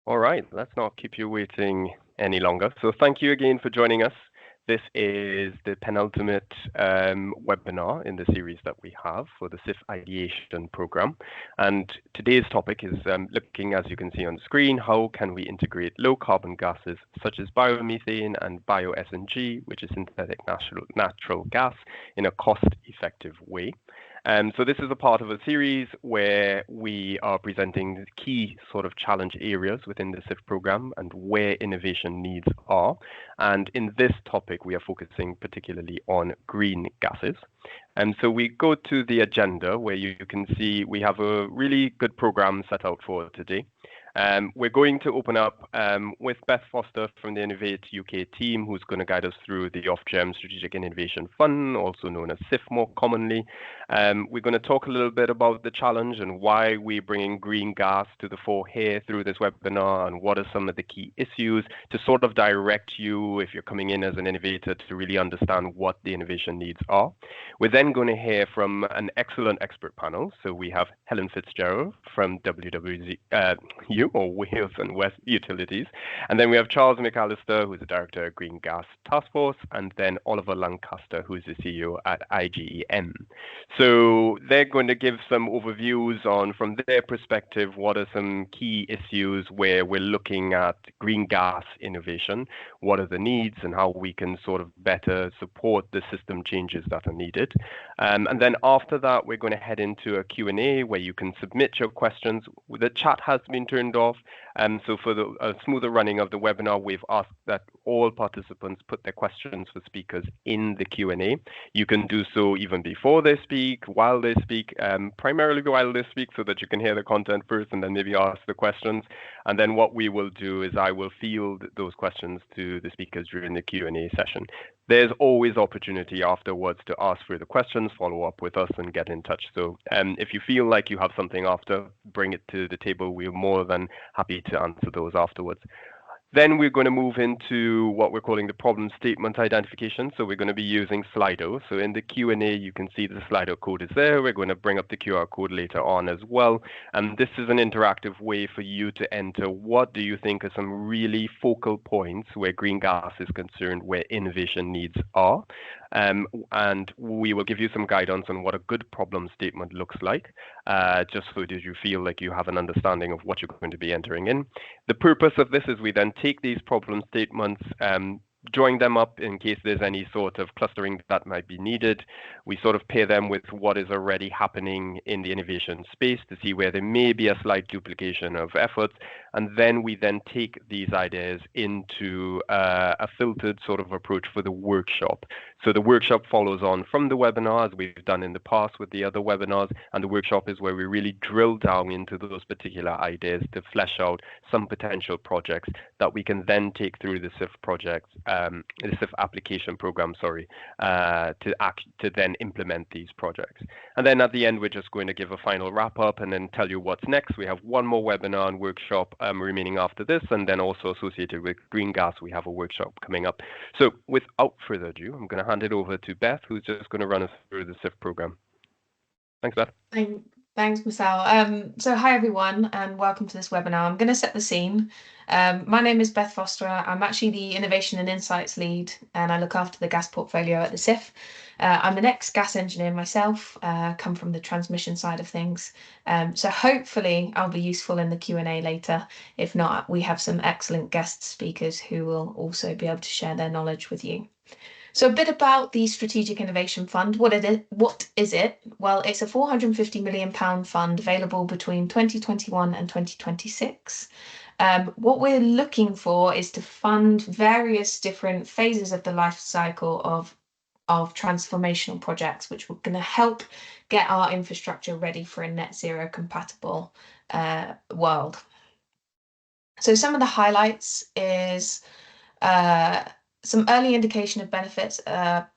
All right, let's not keep you waiting any longer. So thank you again for joining us. This is the penultimate webinar in the series that we have for the SIF ideation program. And today's topic is looking, as you can see on the screen, how can we integrate low carbon gases such as biomethane and Bio-SNG, which is synthetic natural gas, in a cost-effective way. So this is a part of a series where we are presenting the key sort of challenge areas within the SIF program and where innovation needs are. And in this topic, we are focusing particularly on green gases. And so we go to the agenda where you can see we have a really good program set out for today. We're going to open up with Beth Foster from the Innovate UK team, who's going to guide us through the Ofgem Strategic Innovation Fund, also known as SIF more commonly. We're going to talk a little bit about the challenge and why we're bringing green gas to the fore here through this webinar, and what are some of the key issues to sort of direct you, if you're coming in as an innovator, to really understand what the innovation needs are. We're then going to hear from an excellent expert panel. So we have Helen Fitzgerald from WWU, or Wales and West Utilities. And then we have Charles McAllister, who's the Director of Green Gas Task Force, and then Oliver Lancaster, who's the CEO at IGEM. So they're going to give some overviews on, from their perspective, what are some key issues where we're looking at green gas innovation, what are the needs, and how we can sort of better support the system changes that are needed. And then after that, we're going to head into a Q&A where you can submit your questions. The chat has been turned off. So for the smoother running of the webinar, we've asked that all participants put their questions for speakers in the Q&A. You can do so even before they speak, while they speak, primarily while they speak, so that you can hear the content first and then maybe ask the questions. And then what we will do is I will field those questions to the speakers during the Q&A session. There's always opportunity afterwards to ask further questions, follow up with us, and get in touch. So if you feel like you have something after, bring it to the table. We're more than happy to answer those afterwards. Then we're going to move into what we're calling the problem statement identification. So we're going to be using Slido. So in the Q&A, you can see the Slido code is there. We're going to bring up the QR code later on as well. And this is an interactive way for you to enter what do you think are some really focal points where green gas is concerned, where innovation needs are. And we will give you some guidance on what a good problem statement looks like, just so that you feel like you have an understanding of what you're going to be entering in. The purpose of this is we then take these problem statements, join them up in case there's any sort of clustering that might be needed. We sort of pair them with what is already happening in the innovation space to see where there may be a slight duplication of efforts. And then we then take these ideas into a filtered sort of approach for the workshop. So the workshop follows on from the webinar, as we've done in the past with the other webinars. And the workshop is where we really drill down into those particular ideas to flesh out some potential projects that we can then take through the SIF project, the SIF application program, to then implement these projects. And then at the end, we're just going to give a final wrap up and then tell you what's next. We have one more webinar and workshop remaining after this, and then also associated with green gas, we have a workshop coming up. So without further ado, I'm going to hand it over to Beth, who's just going to run us through the SIF program. Thanks, Beth. Thanks, Marcel. So hi, everyone, and welcome to this webinar. I'm going to set the scene. My name is Beth Foster. I'm actually the Innovation and Insights Lead, and I look after the gas portfolio at the SIF. I'm an ex-gas engineer myself, come from the transmission side of things. So hopefully I'll be useful in the Q&A later. If not, we have some excellent guest speakers who will also be able to share their knowledge with you. So a bit about the Strategic Innovation Fund. What is it? Well, it's a £450 million fund available between 2021 and 2026. What we're looking for is to fund various different phases of the life cycle of transformational projects, which are going to help get our infrastructure ready for a net zero compatible world. So some of the highlights is some early indication of benefits,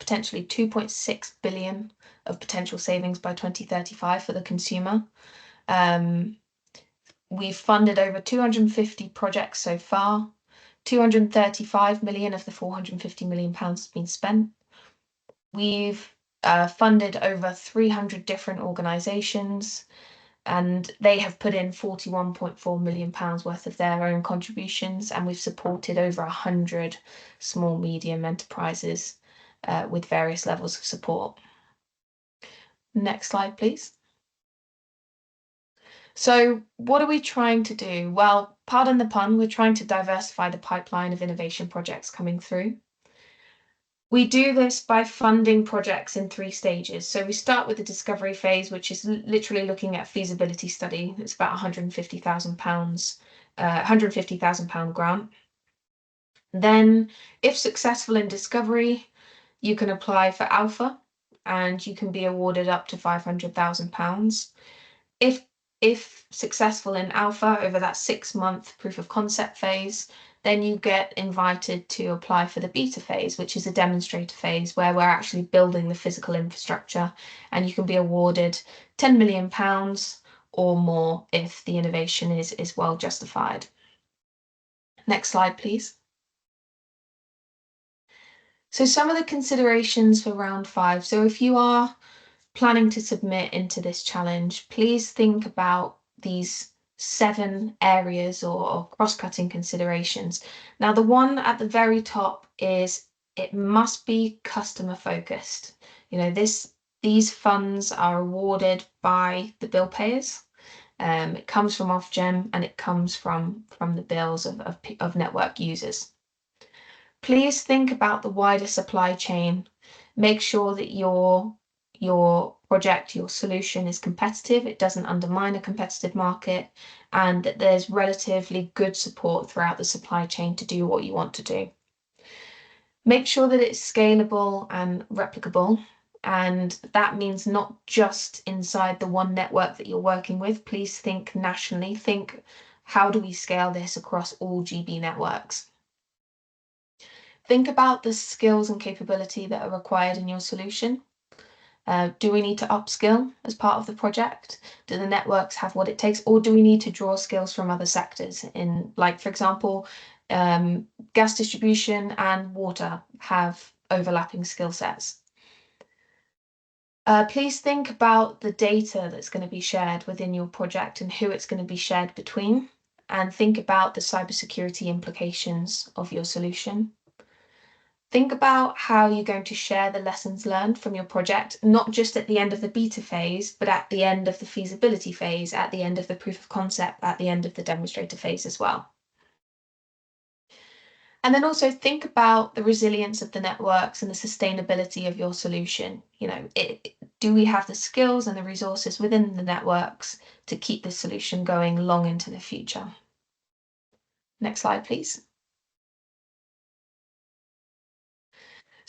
potentially 2.6 billion of potential savings by 2035 for the consumer. We've funded over 250 projects so far. 235 million of the 450 million pounds has been spent. We've funded over 300 different organisations. and they have put in £41.4 million worth of their own contributions, and we've supported over 100 small medium enterprises with various levels of support. Next slide, please. So what are we trying to do? Well, pardon the pun, we're trying to diversify the pipeline of innovation projects coming through. We do this by funding projects in 3 stages. So we start with the discovery phase, which is literally looking at feasibility study. It's about £150,000, £150,000 grant. Then, if successful in discovery, you can apply for alpha and you can be awarded up to £500,000. If successful in alpha over that 6-month proof of concept phase, then you get invited to apply for the beta phase, which is a demonstrator phase where we're actually building the physical infrastructure, and you can be awarded £10 million or more if the innovation is well justified. Next slide, please. So some of the considerations for round 5. So if you are planning to submit into this challenge, please think about these 7 areas or cross-cutting considerations. Now, the one at the very top is it must be customer focused. You know, these funds are awarded by the bill payers. It comes from Ofgem and it comes from the bills of network users. Please think about the wider supply chain. Make sure that your project, your solution is competitive, it doesn't undermine a competitive market, and that there's relatively good support throughout the supply chain to do what you want to do. Make sure that it's scalable and replicable, and that means not just inside the one network that you're working with. Please think nationally. Think, how do we scale this across all GB networks? Think about the skills and capability that are required in your solution. Do we need to upskill as part of the project? Do the networks have what it takes? Or do we need to draw skills from other sectors in, like, for example, gas distribution and water have overlapping skill sets? Please think about the data that's going to be shared within your project and who it's going to be shared between, and think about the cybersecurity implications of your solution. Think about how you're going to share the lessons learned from your project, not just at the end of the beta phase, but at the end of the feasibility phase, at the end of the proof of concept, at the end of the demonstrator phase as well. And then also think about the resilience of the networks and the sustainability of your solution. You know, do we have the skills and the resources within the networks to keep this solution going long into the future? Next slide, please.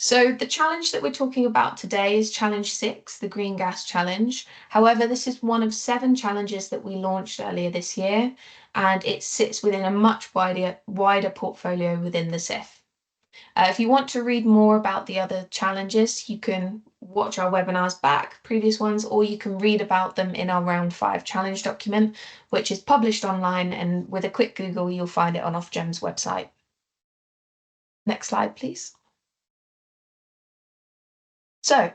So the challenge that we're talking about today is challenge 6, the green gas challenge. However, this is one of 7 challenges that we launched earlier this year, and it sits within a much wider portfolio within the SIF. If you want to read more about the other challenges, you can watch our webinars back, previous ones, or you can read about them in our round 5 challenge document, which is published online, and with a quick Google, you'll find it on Ofgem's website. Next slide, please. So,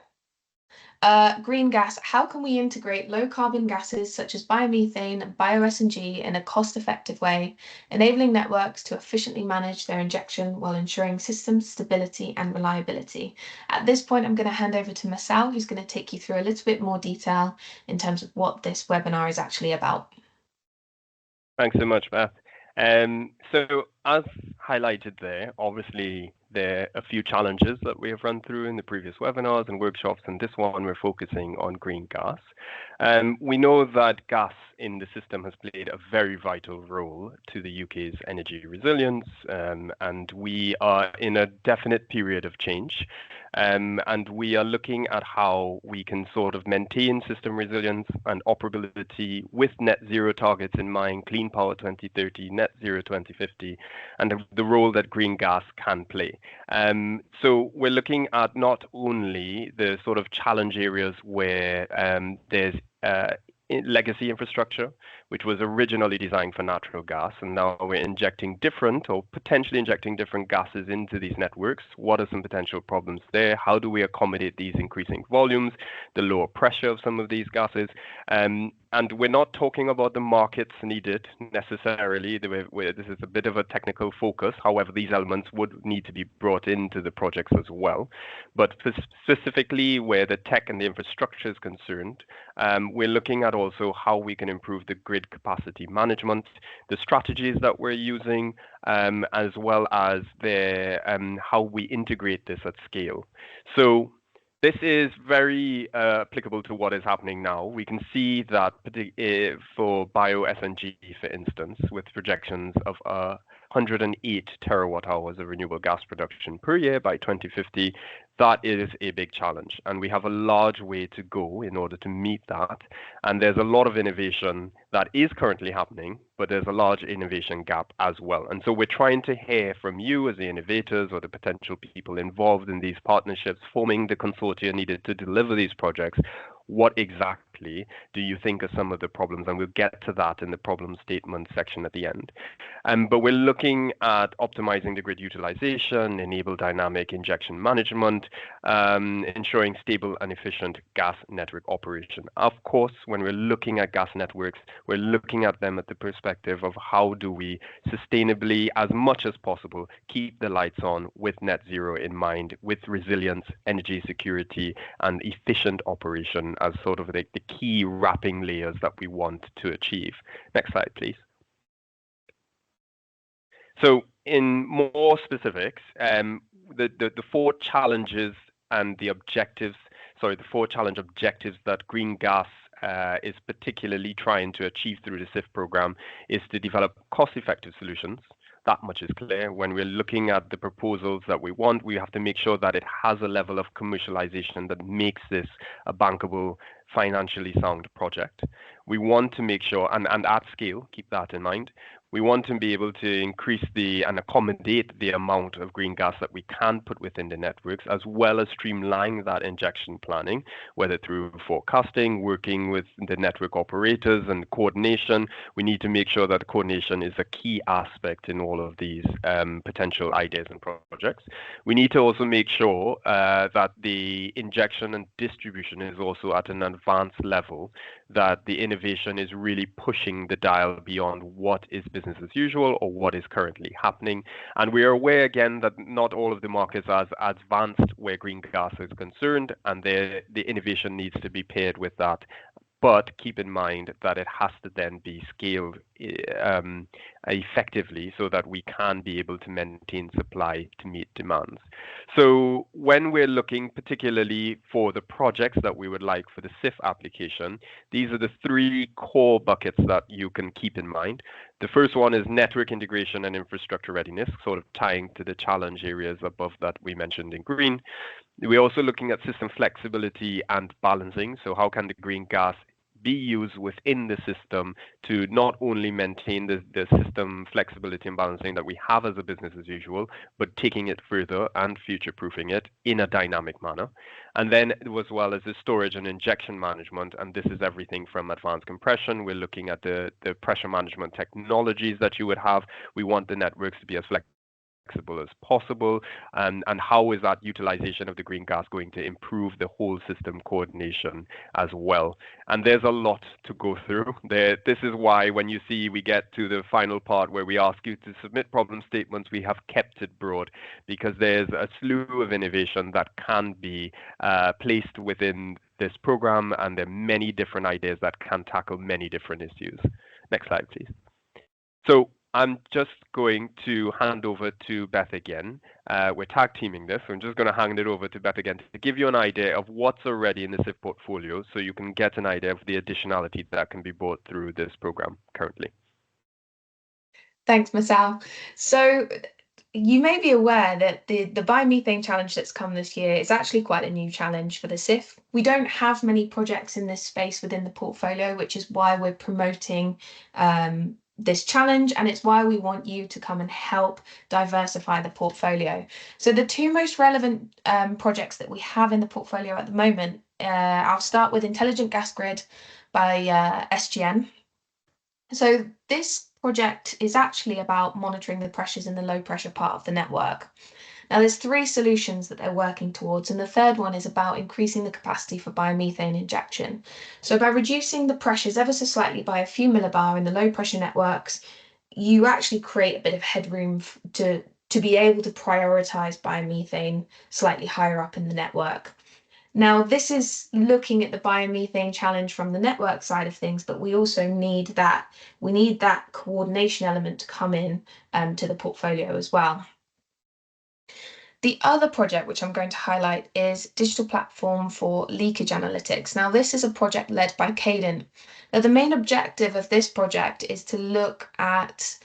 green gas, how can we integrate low carbon gases such as biomethane and Bio-SNG in a cost-effective way, enabling networks to efficiently manage their injection while ensuring system stability and reliability? At this point, I'm going to hand over to Marcel, who's going to take you through a little bit more detail in terms of what this webinar is actually about. Thanks so much, Beth. So as highlighted there, obviously there are a few challenges that we have run through in the previous webinars and workshops, and this one we're focusing on green gas. We know that gas in the system has played a very vital role to the UK's energy resilience, and we are in a definite period of change. And we are looking at how we can sort of maintain system resilience and operability with net zero targets in mind, clean power 2030, net zero 2050, and the role that green gas can play. So we're looking at not only the sort of challenge areas where there's legacy infrastructure, which was originally designed for natural gas, and now we're injecting different or potentially injecting different gases into these networks. What are some potential problems there? How do we accommodate these increasing volumes, the lower pressure of some of these gases? And we're not talking about the markets needed necessarily. This is a bit of a technical focus. However, these elements would need to be brought into the projects as well. But specifically where the tech and the infrastructure is concerned, we're looking at also how we can improve the grid capacity management, the strategies that we're using, as well as how we integrate this at scale. So this is very applicable to what is happening now. We can see that for Bio-SNG, for instance, with projections of 108 terawatt hours of renewable gas production per year by 2050, that is a big challenge. And we have a large way to go in order to meet that. And there's a lot of innovation that is currently happening, but there's a large innovation gap as well. And so we're trying to hear from you as the innovators or the potential people involved in these partnerships, forming the consortia needed to deliver these projects. What exactly do you think are some of the problems? And we'll get to that in the problem statement section at the end. But we're looking at optimizing the grid utilization, enable dynamic injection management, ensuring stable and efficient gas network operation. Of course, when we're looking at gas networks, we're looking at them at the perspective of how do we sustainably, as much as possible, keep the lights on with net zero in mind, with resilience, energy security, and efficient operation as sort of the key wrapping layers that we want to achieve. Next slide, please. So in more specifics, the four challenges and the objectives, the four challenge objectives that green gas is particularly trying to achieve through the SIF program is to develop cost-effective solutions. That much is clear. When we're looking at the proposals that we want, we have to make sure that it has a level of commercialization that makes this a bankable, financially sound project. We want to make sure, and at scale, keep that in mind, we want to be able to increase and accommodate the amount of green gas that we can put within the networks, as well as streamline that injection planning, whether through forecasting, working with the network operators and coordination. We need to make sure that coordination is a key aspect in all of these potential ideas and projects. We need to also make sure that the injection and distribution is also at an advanced level, that the innovation is really pushing the dial beyond what is business as usual or what is currently happening. And we are aware again that not all of the markets are as advanced where green gas is concerned, and the innovation needs to be paired with that. But keep in mind that it has to then be scaled effectively so that we can be able to maintain supply to meet demands. So when we're looking particularly for the projects that we would like for the SIF application, these are the three core buckets that you can keep in mind. The first one is network integration and infrastructure readiness, sort of tying to the challenge areas above that we mentioned in green. We're also looking at system flexibility and balancing. So how can the green gas be used within the system to not only maintain the system flexibility and balancing that we have as a business as usual, but taking it further and future-proofing it in a dynamic manner. And then as well as the storage and injection management, and this is everything from advanced compression. We're looking at the pressure management technologies that you would have. We want the networks to be as flexible as possible, and how is that utilization of the green gas going to improve the whole system coordination as well. And there's a lot to go through there. This is why when you see we get to the final part where we ask you to submit problem statements, we have kept it broad, because there's a slew of innovation that can be placed within this program, and there are many different ideas that can tackle many different issues. Next slide, please. So I'm just going to hand over to Beth again. We're tag teaming this, so I'm just going to hand it over to Beth again to give you an idea of what's already in the SIF portfolio, so you can get an idea of the additionality that can be brought through this program currently. Thanks, Marcel. So you may be aware that the biomethane challenge that's come this year is actually quite a new challenge for the SIF. We don't have many projects in this space within the portfolio, which is why we're promoting this challenge, and it's why we want you to come and help diversify the portfolio. So the two most relevant projects that we have in the portfolio at the moment, I'll start with Intelligent Gas Grid by SGN. So this project is actually about monitoring the pressures in the low pressure part of the network. Now there's 3 solutions that they're working towards, and the third one is about increasing the capacity for biomethane injection. So by reducing the pressures ever so slightly by a few millibar in the low pressure networks, you actually create a bit of headroom to be able to prioritize biomethane slightly higher up in the network. Now, this is looking at the biomethane challenge from the network side of things, but we also need that coordination element to come in to the portfolio as well. The other project which I'm going to highlight is digital platform for leakage analytics. Now, this is a project led by Cadent. Now, the main objective of this project is to look at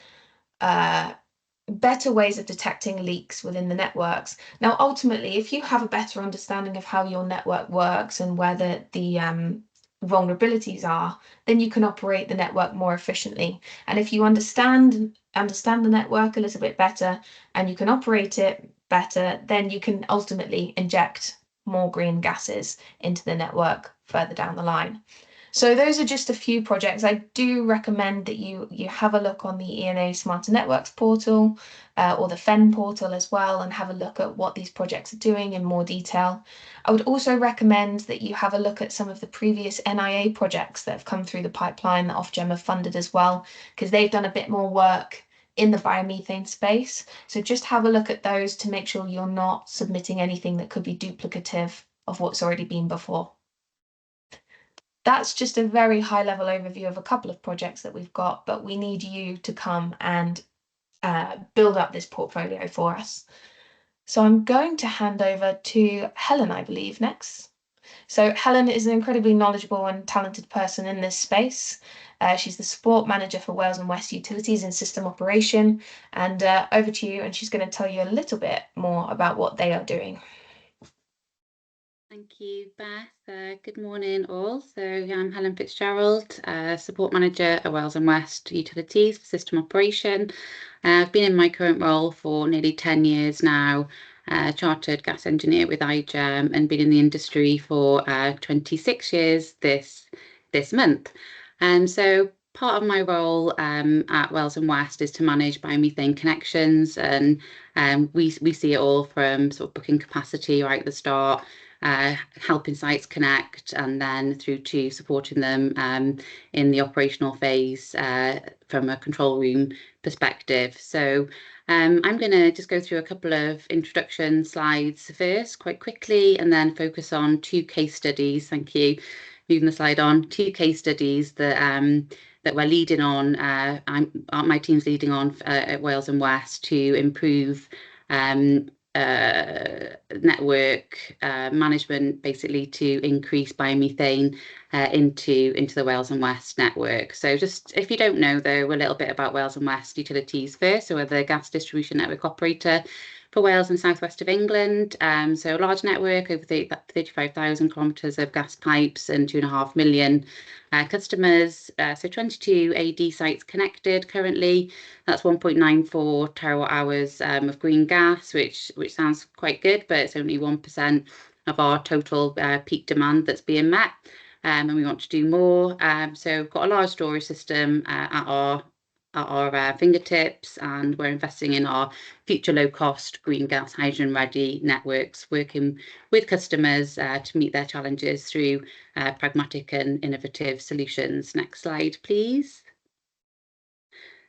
better ways of detecting leaks within the networks. Now, ultimately, if you have a better understanding of how your network works and where the vulnerabilities are, then you can operate the network more efficiently. And if you understand the network a little bit better and you can operate it better, then you can ultimately inject more green gases into the network further down the line. So those are just a few projects. I do recommend that you have a look on the ENA Smarter Networks portal or the FEN portal as well, and have a look at what these projects are doing in more detail. I would also recommend that you have a look at some of the previous NIA projects that have come through the pipeline that Ofgem have funded as well, because they've done a bit more work in the biomethane space. So just have a look at those to make sure you're not submitting anything that could be duplicative of what's already been before. That's just a very high level overview of a couple of projects that we've got, but we need you to come and build up this portfolio for us. So I'm going to hand over to Helen, I believe, next. So Helen is an incredibly knowledgeable and talented person in this space. She's the support manager for Wales and West Utilities in system operation. And over to you, and she's going to tell you a little bit more about what they are doing. Thank you, Beth. Good morning, all. So I'm Helen Fitzgerald, Support Manager at Wales and West Utilities for System Operation. I've been in my current role for nearly 10 years now, Chartered Gas Engineer with IGEM, and been in the industry for 26 years this month. And so part of my role at Wales and West is to manage biomethane connections, and we see it all from sort of booking capacity right at the start, helping sites connect, and then through to supporting them in the operational phase from a control room perspective. So I'm going to just go through a couple of introduction slides first quite quickly, and then focus on 2 case studies. Thank you. Moving the slide on. 2 case studies that we're leading on, my team's leading on at Wales and West to improve network management, basically to increase biomethane into the Wales and West network. So just, if you don't know though, a little bit about Wales and West Utilities first. So we're the gas distribution network operator for Wales and South West of England. So a large network, over 35,000 kilometres of gas pipes and 2.5 million customers. So 22 AD sites connected currently. That's 1.94 terawatt hours of green gas, which sounds quite good, but it's only 1% of our total peak demand that's being met. And we want to do more. So we've got a large storage system at our fingertips, and we're investing in our future low-cost green gas hydrogen-ready networks, working with customers to meet their challenges through pragmatic and innovative solutions. Next slide, please.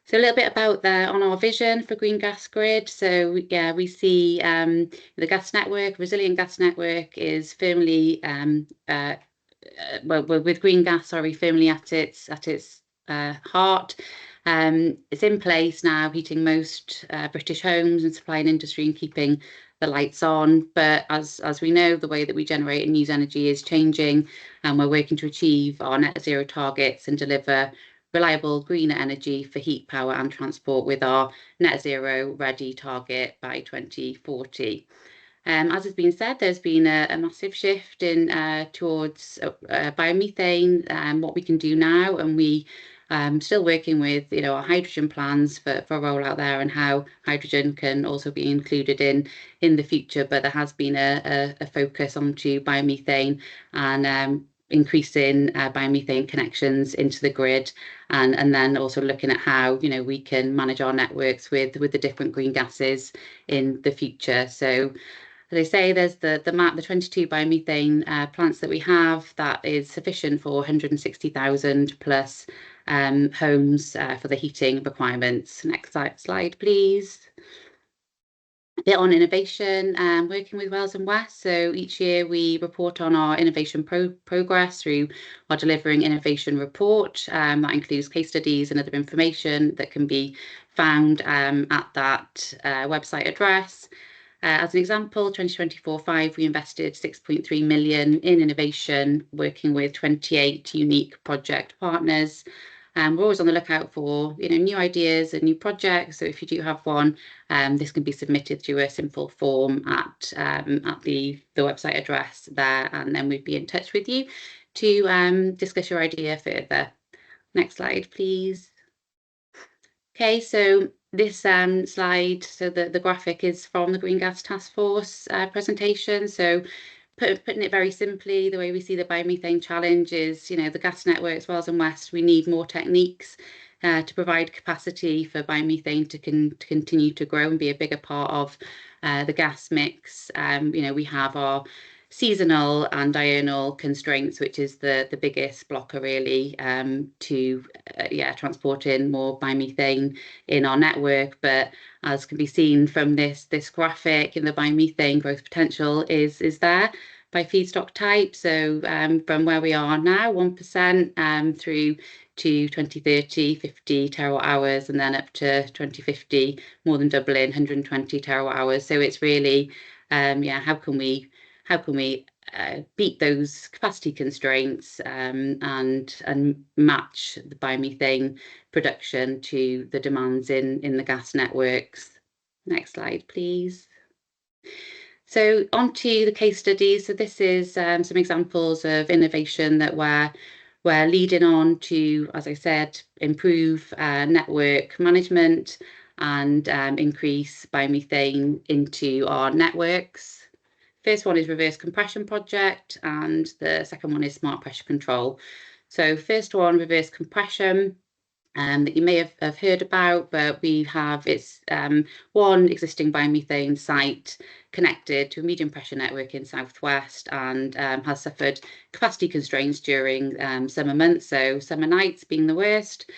So a little bit about on our vision for green gas grid. So yeah, we see the gas network, resilient gas network, is firmly with green gas, firmly at its heart. It's in place now, heating most British homes and supplying industry and keeping the lights on. But as we know, the way that we generate and use energy is changing, and we're working to achieve our net zero targets and deliver reliable greener energy for heat, power and transport with our net zero ready target by 2040. As has been said, there's been a massive shift towards biomethane, what we can do now, and we still working with our hydrogen plans for rollout there, and how hydrogen can also be included in the future. But there has been a focus onto biomethane, and increasing biomethane connections into the grid, and then also looking at how we can manage our networks with the different green gases in the future. So as I say, there's the map, the 22 biomethane plants that we have, that is sufficient for 160,000 plus homes for the heating requirements. Next slide, please. A bit on innovation, working with Wales and West. So each year we report on our innovation progress through our Delivering Innovation report. That includes case studies and other information that can be found at that website address. As an example, 2024-5, we invested 6.3 million in innovation, working with 28 unique project partners. We're always on the lookout for new ideas and new projects. So if you do have one, this can be submitted through a simple form at the website address there, and then we'd be in touch with you to discuss your idea further. Next slide, please. Okay, so this slide, so the graphic is from the Green Gas Task Force presentation. So putting it very simply, the way we see the biomethane challenge is, the gas networks, Wales and West, we need more techniques to provide capacity for biomethane to continue to grow and be a bigger part of the gas mix. We have our seasonal and diurnal constraints, which is the biggest blocker really to transporting more biomethane in our network. But as can be seen from this graphic, the biomethane growth potential is there by feedstock type. So from where we are now, 1% through to 2030, 50 terawatt hours, and then up to 2050, more than doubling, 120 terawatt hours. So it's really, how can we beat those capacity constraints and match the biomethane production to the demands in the gas networks. Next slide, please. So onto the case studies. So this is some examples of innovation that we're leading on to, as I said, improve network management and increase biomethane into our networks. First one is reverse compression project, and the second one is smart pressure control. So first one, reverse compression, that you may have heard about, but it's one existing biomethane site connected to a medium pressure network in Southwest, and has suffered capacity constraints during summer months, so summer nights being the worst.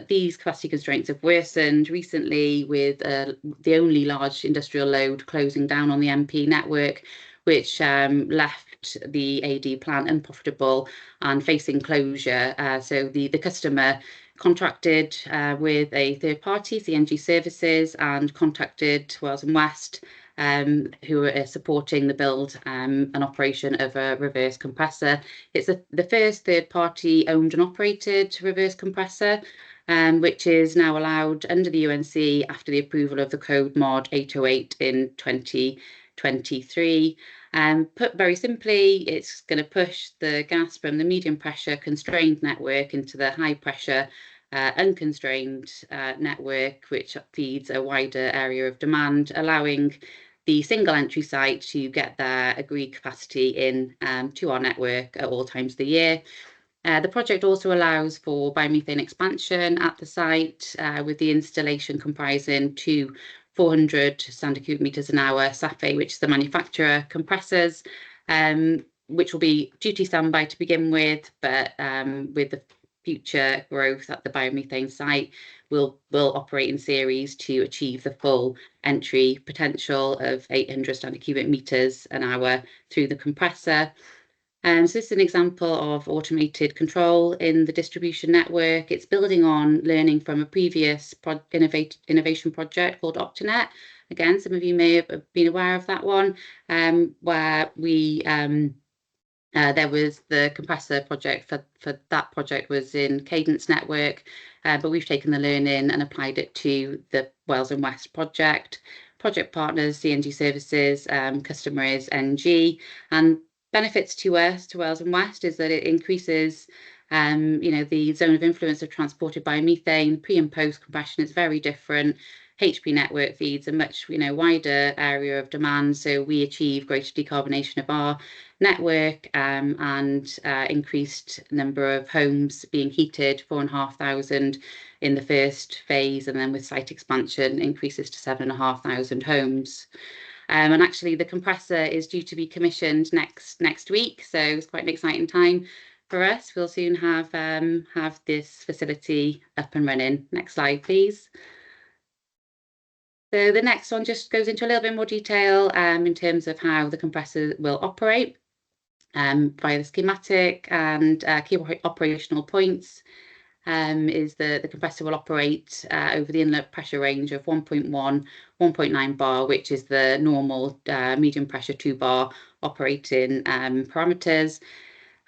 These capacity constraints have worsened recently with the only large industrial load closing down on the MP network, which left the AD plant unprofitable and facing closure. So the customer contracted with a third party, CNG Services, and contacted Wales and West, who are supporting the build and operation of a reverse compressor. It's the first third-party owned and operated reverse compressor, which is now allowed under the UNC after the approval of the Code Mod 808 in 2023. Put very simply, it's going to push the gas from the medium pressure constrained network into the high pressure unconstrained network, which feeds a wider area of demand, allowing the single entry site to get their agreed capacity in to our network at all times of the year. The project also allows for biomethane expansion at the site, with the installation comprising two 400 standard cubic meters an hour SAFE, which is the manufacturer compressors, which will be duty standby to begin with, but with the future growth at the biomethane site, will operate in series to achieve the full entry potential of 800 standard cubic meters an hour through the compressor. So this is an example of automated control in the distribution network. It's building on learning from a previous innovation project called Optinet. Again, some of you may have been aware of that one, where we there was the compressor project for that project was in Cadence Network, but we've taken the learning and applied it to the Wales and West project. Project partners, CNG Services, customer is NG, and benefits to us, to Wales and West, is that it increases the zone of influence of transported biomethane. Pre and post compression is very different. HP network feeds a much wider area of demand, so we achieve greater decarbonation of our network and increased number of homes being heated, 4,500 in the first phase, and then with site expansion increases to 7,500 homes. And actually the compressor is due to be commissioned next week, so it's quite an exciting time for us. We'll soon have this facility up and running. Next slide, please. So the next one just goes into a little bit more detail in terms of how the compressor will operate via the schematic, and key operational points is the compressor will operate over the inlet pressure range of 1.1, 1.9 bar, which is the normal medium pressure 2 bar operating parameters.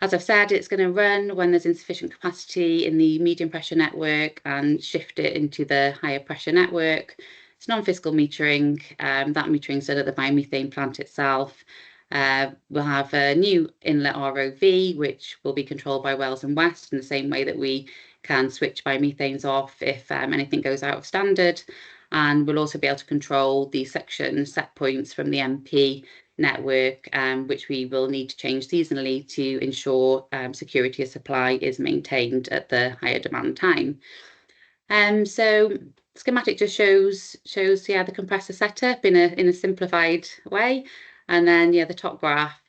As I've said, it's going to run when there's insufficient capacity in the medium pressure network and shift it into the higher pressure network. It's non-fiscal metering. That metering is done at the biomethane plant itself. We'll have a new inlet ROV, which will be controlled by Wales and West in the same way that we can switch biomethanes off if anything goes out of standard. And we'll also be able to control the suction set points from the MP network, which we will need to change seasonally to ensure security of supply is maintained at the higher demand time. So schematic just shows the compressor setup in a simplified way, and then the top graph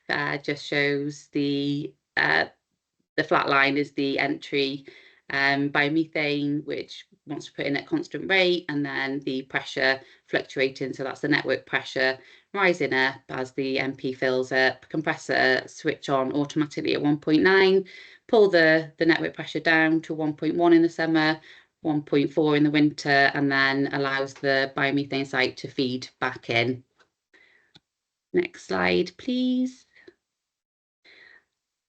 just shows the flat line is the entry biomethane, which wants to put in at constant rate, and then the pressure fluctuating, so that's the network pressure rising up as the MP fills up. Compressor switch on automatically at 1.9, pull the network pressure down to 1.1 in the summer, 1.4 in the winter, and then allows the biomethane site to feed back in. Next slide, please.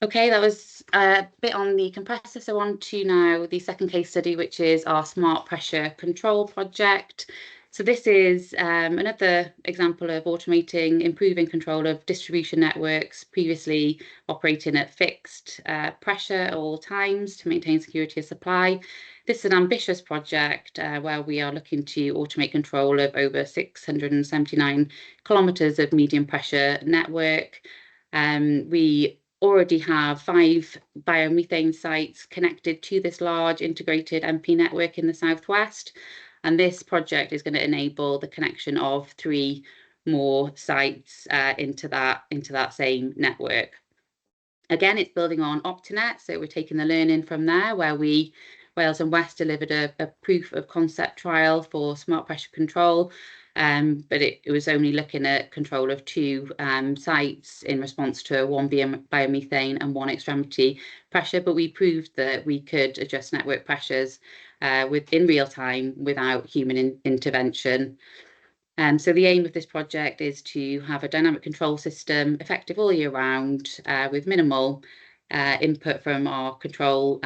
Okay, that was a bit on the compressor, so on to now the second case study, which is our smart pressure control project. So this is another example of automating, improving control of distribution networks previously operating at fixed pressure at all times to maintain security of supply. This is an ambitious project where we are looking to automate control of over 679 kilometres of medium pressure network. We already have 5 biomethane sites connected to this large integrated MP network in the southwest, and this project is going to enable the connection of 3 more sites into that same network. Again, it's building on OptiNet, so we're taking the learning from there, where Wales and West delivered a proof of concept trial for smart pressure control. But it was only looking at control of 2 sites in response to 1 biomethane and 1 extremity pressure. But we proved that we could adjust network pressures in real time without human intervention. So the aim of this project is to have a dynamic control system effective all year round with minimal input from our control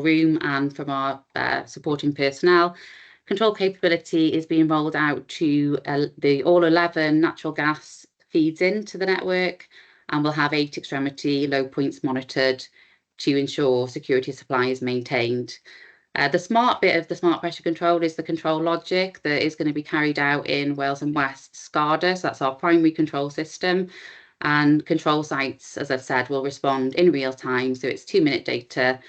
room and from our supporting personnel. Control capability is being rolled out to all 11 natural gas feeds into the network, and we'll have 8 extremity low points monitored to ensure security of supply is maintained. The smart bit of the smart pressure control is the control logic that is going to be carried out in Wales and West SCADA, so that's our primary control system. And control sites, as I've said, will respond in real time, so it's 2-minute data,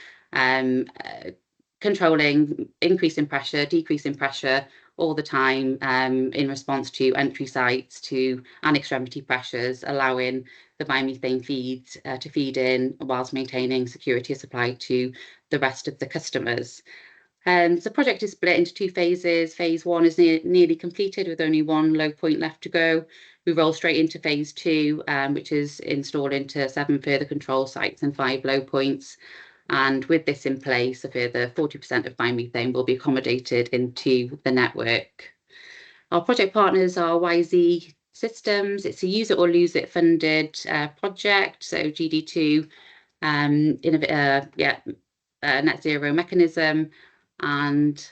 controlling increase in pressure, decrease in pressure all the time in response to entry sites and extremity pressures, allowing the biomethane feeds to feed in whilst maintaining security of supply to the rest of the customers. The project is split into 2 phases. Phase 1 is nearly completed with only 1 low point left to go. We roll straight into phase 2, which is installed into 7 further control sites and 5 low points. And with this in place, a further 40% of biomethane will be accommodated into the network. Our project partners are YZ Systems. It's a use it or lose it funded project. So GD2, net zero mechanism, and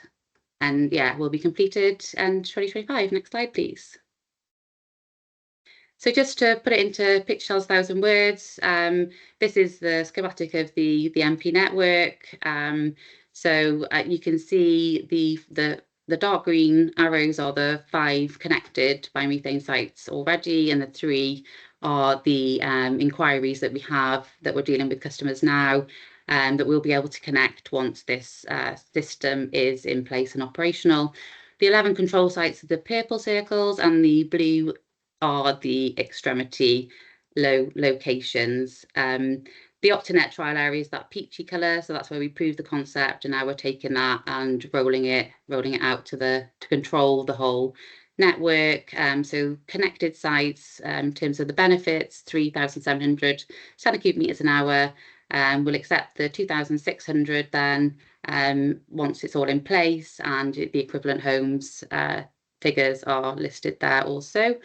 will be completed in 2025. Next slide, please. So just to put it into pictures, 1,000 words, this is the schematic of the MP network. So you can see the the dark green arrows are the 5 connected biomethane sites already, and the 3 are the inquiries that we have that we're dealing with customers now, and that we'll be able to connect once this system is in place and operational. The 11 control sites are the purple circles, and the blue are the extremity locations. The Optinet trial area is that peachy colour, so that's where we proved the concept, and now we're taking that and rolling it out to control the whole network. So connected sites, in terms of the benefits, 3,700 standard cubic meters an hour. We'll accept the 2,600 then once it's all in place, and the equivalent homes figures are listed there also.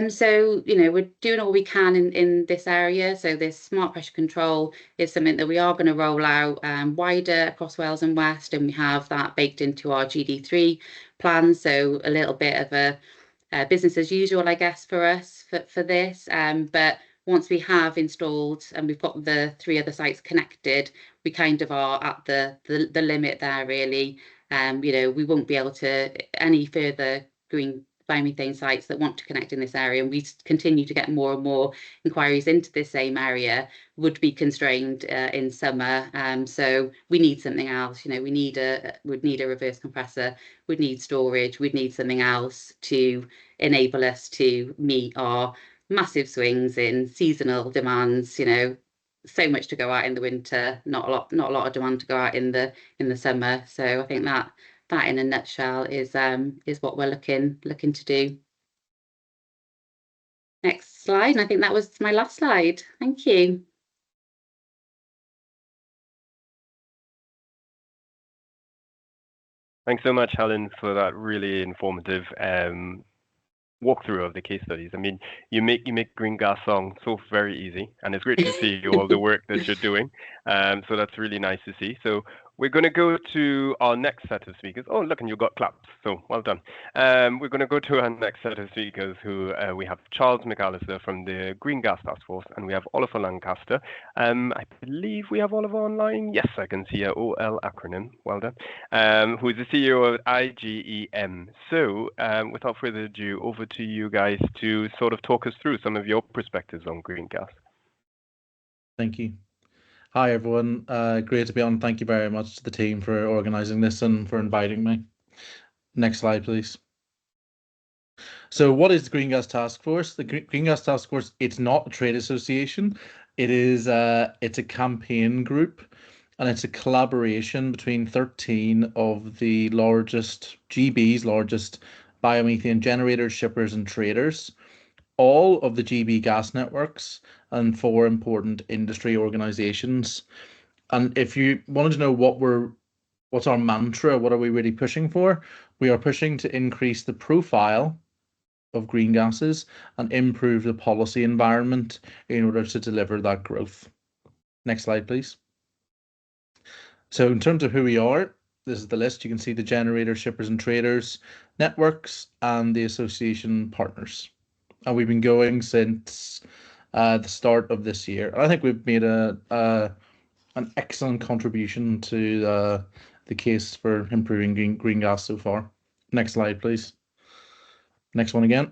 So, you know, we're doing all we can in this area. So this smart pressure control is something that we are going to roll out wider across Wales and West, and we have that baked into our GD3 plan. So a little bit of a business as usual, I guess, for us for this. But once we have installed and we've got the 3 other sites connected, we kind of are at the limit there, really. You know, we won't be able to any further green biomethane sites that want to connect in this area, and we continue to get more and more inquiries into this same area, would be constrained in summer. So we need something else. You know, we'd need a reverse compressor, we'd need storage, we'd need something else to enable us to meet our massive swings in seasonal demands. You know, so much to go out in the winter, not a lot of demand to go out in the summer. So I think that in a nutshell is what we're looking to do. Next slide, and I think that was my last slide. Thank you. Thanks so much, Helen, for that really informative walkthrough of the case studies. I mean, you make green gas sound so very easy, and it's great to see all the work that you're doing. So that's really nice to see. So we're going to go to our next set of speakers. Oh, look, and you got claps. So well done. We're going to go to our next set of speakers, who we have Charles McAllister from the Green Gas Task Force, and we have Oliver Lancaster. I believe we have Oliver online. Yes, I can see a OL acronym. Well done. Who is the CEO of IGEM. So without further ado, over to you guys to sort of talk us through some of your perspectives on green gas. Thank you. Hi, everyone. Great to be on. Thank you very much to the team for organising this and for inviting me. Next slide, please. So what is the Green Gas Task Force? The Green Gas Task Force, it's not a trade association. It is it's a campaign group, and it's a collaboration between 13 of the largest biomethane generators, shippers and traders, all of the GB gas networks, and 4 important industry organizations. And if you wanted to know what's our mantra, what are we really pushing for? We are pushing to increase the profile of green gases and improve the policy environment in order to deliver that growth. Next slide, please. So in terms of who we are, this is the list. You can see the generators, shippers and traders networks and the association partners. And we've been going since the start of this year. And I think we've made an excellent contribution to the case for improving green gas so far. Next slide, please. Next one again.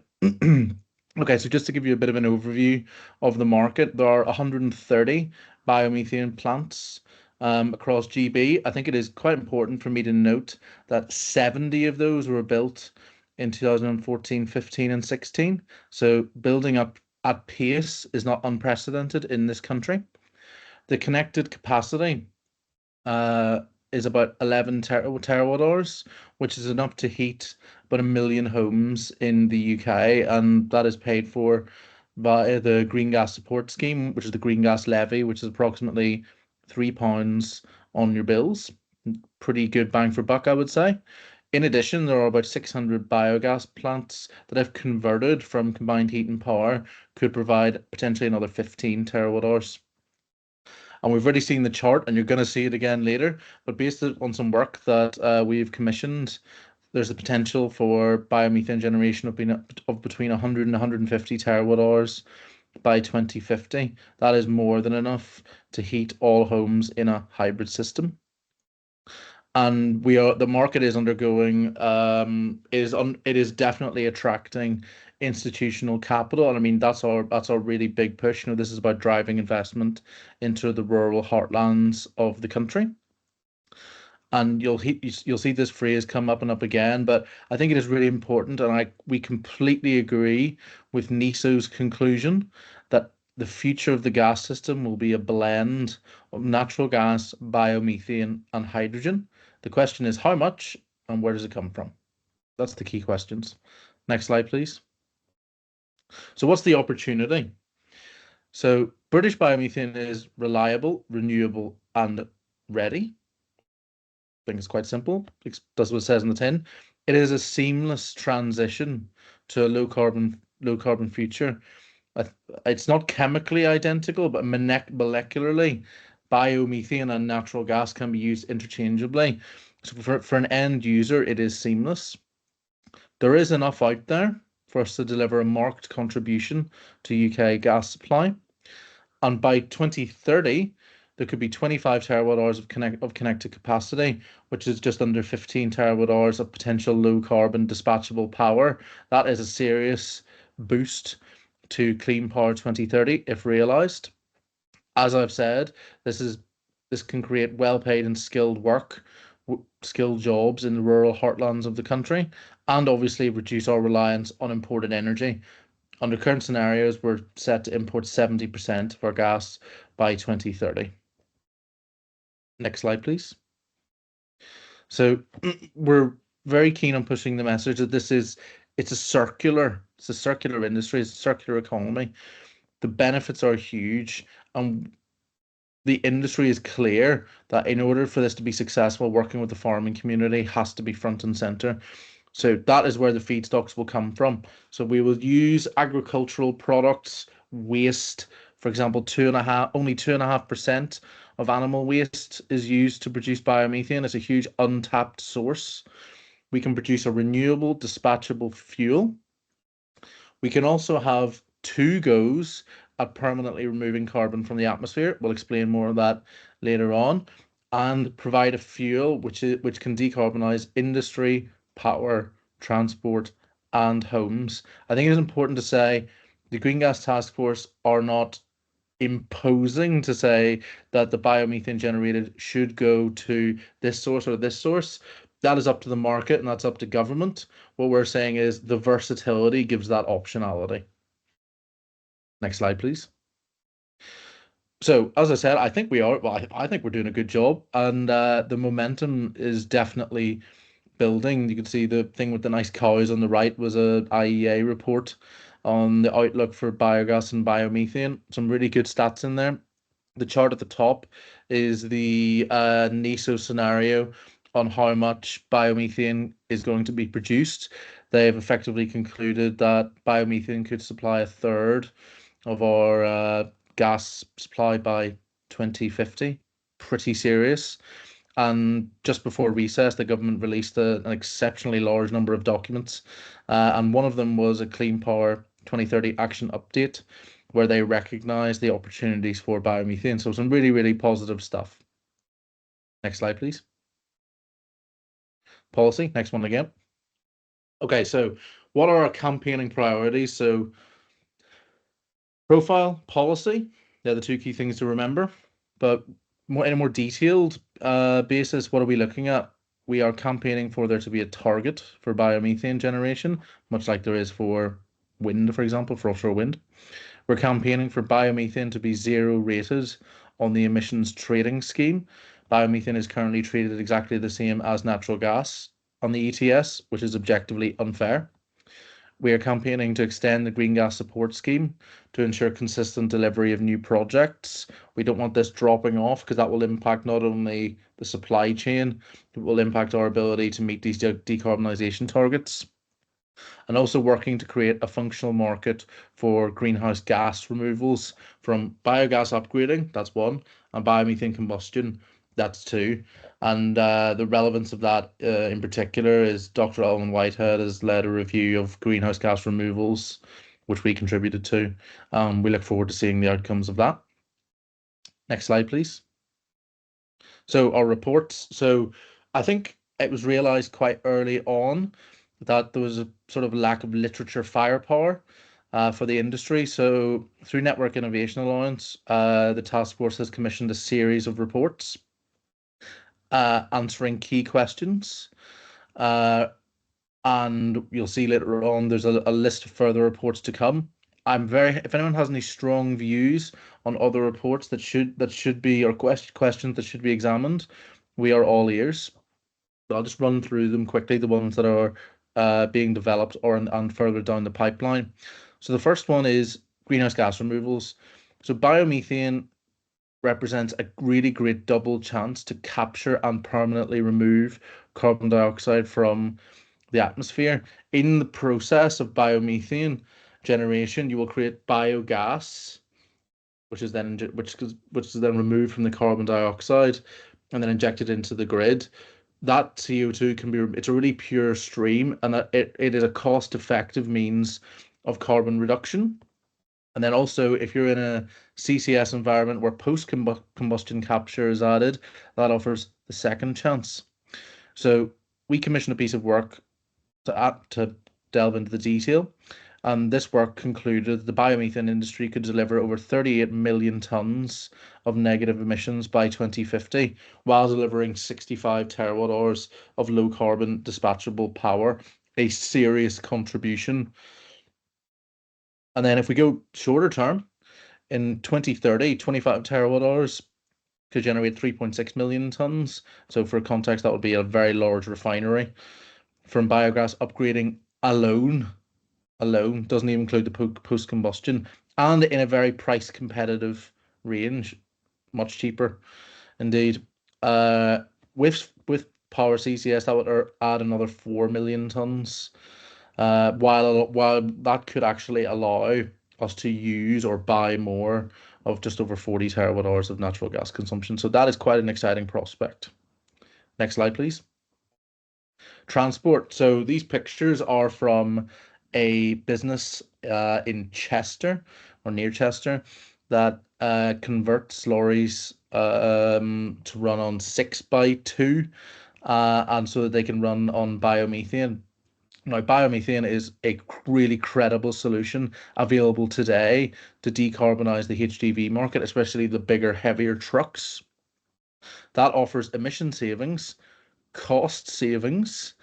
Okay, so just to give you a bit of an overview of the market, there are 130 biomethane plants across GB. I think it is quite important for me to note that 70 of those were built in 2014, 15 and 16. So building up at pace is not unprecedented in this country. The connected capacity is about 11 terawatt hours, which is enough to heat about 1 million homes in the UK, and that is paid for by the Green Gas Support Scheme, which is the Green Gas Levy, which is approximately £3 on your bills. Pretty good bang for buck, I would say. In addition, there are about 600 biogas plants that have converted from combined heat and power, could provide potentially another 15 terawatt hours. And we've already seen the chart, and you're going to see it again later, but based on some work that we've commissioned, there's a potential for biomethane generation of between 100 and 150 terawatt hours by 2050. That is more than enough to heat all homes in a hybrid system. and the market is undergoing it is definitely attracting institutional capital, and I mean that's our really big push. This is about driving investment into the rural heartlands of the country, and you'll see this phrase come up and up again, but I think it is really important, and we completely agree with NESO's conclusion that the future of the gas system will be a blend of natural gas, biomethane, and hydrogen. The question is how much and where does it come from? That's the key questions. Next slide, please. So what's the opportunity? So British biomethane is reliable, renewable, and ready. I think it's quite simple. It does what it says in the tin. It is a seamless transition to a low carbon future. It's not chemically identical, but molecularly, biomethane and natural gas can be used interchangeably. So for an end user, it is seamless. There is enough out there for us to deliver a marked contribution to UK gas supply. And by 2030, there could be 25 terawatt hours of connected capacity, which is just under 15 terawatt hours of potential low carbon dispatchable power. That is a serious boost to Clean Power 2030 if realised. As I've said, this can create well-paid and skilled jobs in the rural heartlands of the country, and obviously reduce our reliance on imported energy. Under current scenarios, we're set to import 70% of our gas by 2030. Next slide, please. So we're very keen on pushing the message that it's a circular industry, it's a circular economy. The benefits are huge, and the industry is clear that in order for this to be successful, working with the farming community has to be front and center. So that is where the feedstocks will come from. So we will use agricultural products, waste, for example, only 2.5% of animal waste is used to produce biomethane. It's a huge untapped source. We can produce a renewable, dispatchable fuel. We can also have 2 goes at permanently removing carbon from the atmosphere. We'll explain more of that later on, and provide a fuel which can decarbonise industry, power, transport, and homes. I think it is important to say the Green Gas Task Force are not imposing to say that the biomethane generated should go to this source or this source. That is up to the market and that's up to government. What we're saying is the versatility gives that optionality. Next slide, please. So, as I said, I think we're doing a good job, and the momentum is definitely building. You can see the thing with the nice cows on the right was a IEA report on the outlook for biogas and biomethane. Some really good stats in there. The chart at the top is the NESO scenario on how much biomethane is going to be produced. They've effectively concluded that biomethane could supply a third of our gas supply by 2050. Pretty serious. And just before recess, the government released an exceptionally large number of documents, and one of them was a Clean Power 2030 action update, where they recognise the opportunities for biomethane. So some really, really positive stuff. Next slide, please. Policy, next one again. Okay, so what are our campaigning priorities? So profile, policy, they're the 2 key things to remember. But in a more detailed basis, what are we looking at? We are campaigning for there to be a target for biomethane generation, much like there is for wind, for example, for offshore wind. We're campaigning for biomethane to be 0 rated on the emissions trading scheme. Biomethane is currently treated exactly the same as natural gas on the ETS, which is objectively unfair. We are campaigning to extend the Green Gas Support Scheme to ensure consistent delivery of new projects. We don't want this dropping off because that will impact not only the supply chain, it will impact our ability to meet these decarbonisation targets. And also working to create a functional market for greenhouse gas removals from biogas upgrading, that's 1, and biomethane combustion, that's 2. And the relevance of that in particular is Dr. Alan Whitehead has led a review of greenhouse gas removals, which we contributed to. We look forward to seeing the outcomes of that. Next slide, please. So our reports. So I think it was realised quite early on that there was a sort of lack of literature firepower for the industry. So through Network Innovation Alliance, the task force has commissioned a series of reports answering key questions. And you'll see later on there's a list of further reports to come. If anyone has any strong views on other reports that should be, or questions that should be examined, we are all ears. I'll just run through them quickly, the ones that are being developed and further down the pipeline. So the first one is greenhouse gas removals. So biomethane represents a really great double chance to capture and permanently remove carbon dioxide from the atmosphere. In the process of biomethane generation, you will create biogas, which is then removed from the carbon dioxide and then injected into the grid. That CO2 it's a really pure stream, and it is a cost-effective means of carbon reduction. And then also, if you're in a CCS environment where post-combustion capture is added, that offers the second chance. So we commissioned a piece of work to delve into the detail, and this work concluded the biomethane industry could deliver over 38 million tonnes of negative emissions by 2050, while delivering 65 terawatt hours of low carbon dispatchable power, a serious contribution. And then if we go shorter term, in 2030, 25 terawatt hours could generate 3.6 million tonnes. So for context, that would be a very large refinery. From biogas upgrading alone doesn't even include the post combustion, and in a very price competitive range, much cheaper indeed. With power CCS, that would add another 4 million tonnes, while that could actually allow us to use or buy more of just over 40 terawatt hours of natural gas consumption. So that is quite an exciting prospect. Next slide, please. Transport. So these pictures are from a business in Chester or near Chester that converts lorries to run on 6x2 and so that they can run on biomethane. Now, biomethane is a really credible solution available today to decarbonise the HGV market, especially the bigger, heavier trucks. That offers emission savings, cost savings,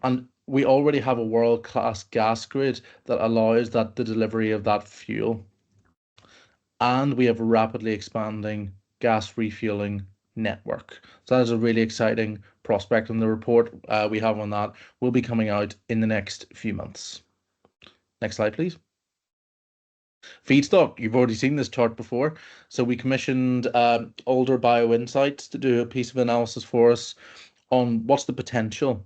and we already have a world-class gas grid that allows the delivery of that fuel. And we have a rapidly expanding gas refueling network. So that is a really exciting prospect, and the report we have on that will be coming out in the next few months. Next slide, please. Feedstock, you've already seen this chart before. So we commissioned Alder BioInsights to do a piece of analysis for us on what's the potential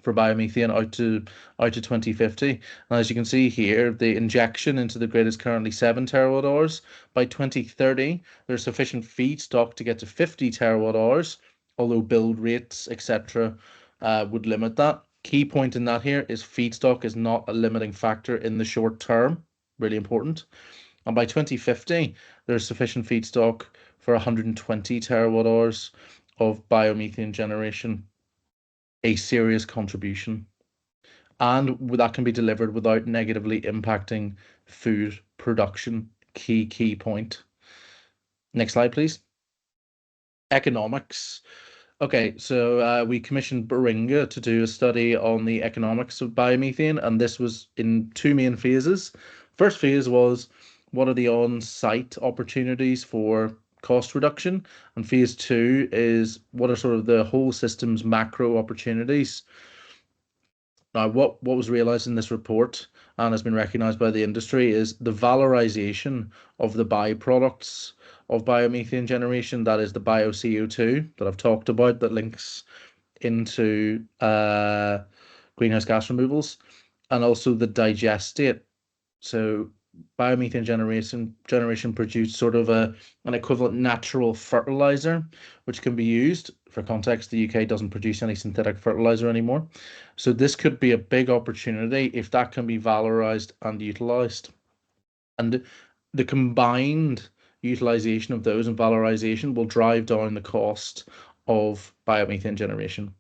for biomethane out to 2050. And as you can see here, the injection into the grid is currently 7 terawatt hours. By 2030, there's sufficient feedstock to get to 50 terawatt hours, although build rates, etc., would limit that. Key point in that here is feedstock is not a limiting factor in the short term, really important. And by 2050, there's sufficient feedstock for 120 terawatt hours of biomethane generation, a serious contribution, and that can be delivered without negatively impacting food production. Key point. Next slide, please. Economics. Okay, so we commissioned Baringa to do a study on the economics of biomethane, and this was in 2 main phases. First phase was what are the on-site opportunities for cost reduction, and phase 2 is what are sort of the whole system's macro opportunities. Now, what was realized in this report and has been recognized by the industry is the valorization of the byproducts of biomethane generation. That is the bio-CO2 that I've talked about that links into greenhouse gas removals, and also the digestate. So biomethane generation produced sort of an equivalent natural fertilizer, which can be used. For context, the UK doesn't produce any synthetic fertilizer anymore. So this could be a big opportunity if that can be valorized and utilized. And the combined utilization of those and valorization will drive down the cost of biomethane generation.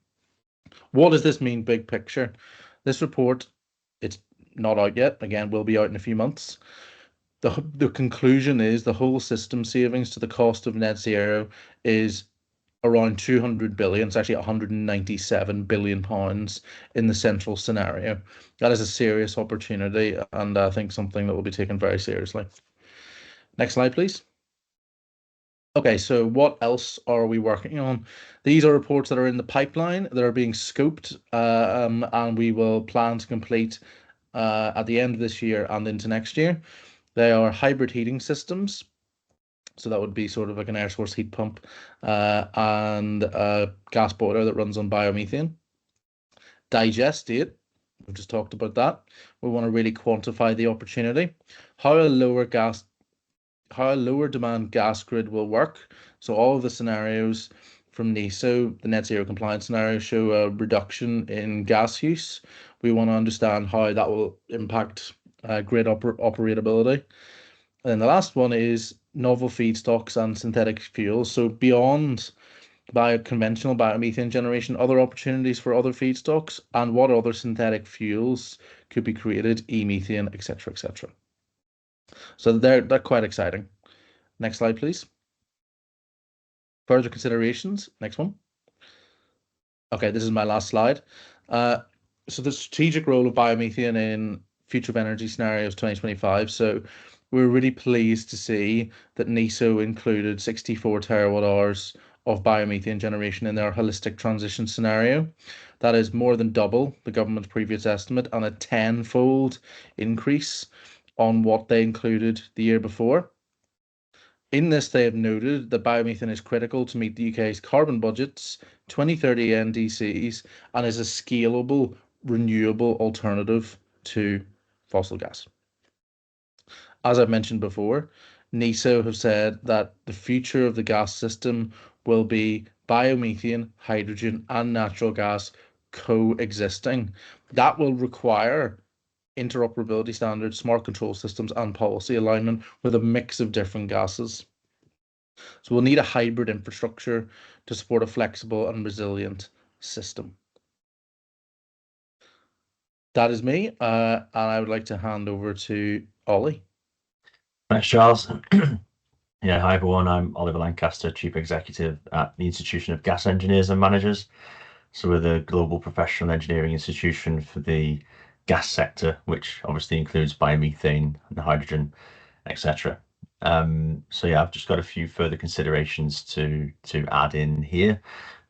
What does this mean big picture? This report, it's not out yet, again, will be out in a few months. The conclusion is the whole system savings to the cost of net zero is around 200 billion. It's actually 197 billion pounds in the central scenario. That is a serious opportunity, and I think something that will be taken very seriously. Next slide, please. Okay, so what else are we working on? These are reports that are in the pipeline that are being scoped, and we will plan to complete at the end of this year and into next year. They are hybrid heating systems. So that would be sort of like an air source heat pump and a gas boiler that runs on biomethane. Digestate, we've just talked about that. We want to really quantify the opportunity. How a lower demand gas grid will work. So all of the scenarios from NESO, the net zero compliance scenario, show a reduction in gas use. We want to understand how that will impact grid operability. And then the last one is novel feedstocks and synthetic fuels. So beyond conventional biomethane generation, other opportunities for other feedstocks and what other synthetic fuels could be created, e-methane, etc., etc. So they're quite exciting. Next slide, please. Further considerations. Next one. Okay, this is my last slide. So the strategic role of biomethane in future of energy scenarios 2025. So we're really pleased to see that NESO included 64 terawatt hours of biomethane generation in their holistic transition scenario. That is more than double the government's previous estimate and a 10-fold increase on what they included the year before. In this, they have noted that biomethane is critical to meet the UK's carbon budgets, 2030 NDCs, and is a scalable, renewable alternative to fossil gas. As I've mentioned before, NESO have said that the future of the gas system will be biomethane, hydrogen, and natural gas coexisting. That will require interoperability standards, smart control systems, and policy alignment with a mix of different gases. So we'll need a hybrid infrastructure to support a flexible and resilient system. That is me, and I would like to hand over to Ollie. Thanks, Charles. Yeah, hi everyone. I'm Oliver Lancaster, Chief Executive at the Institution of Gas Engineers and Managers. So we're the global professional engineering institution for the gas sector, which obviously includes biomethane and hydrogen, etc. So yeah, I've just got a few further considerations to add in here,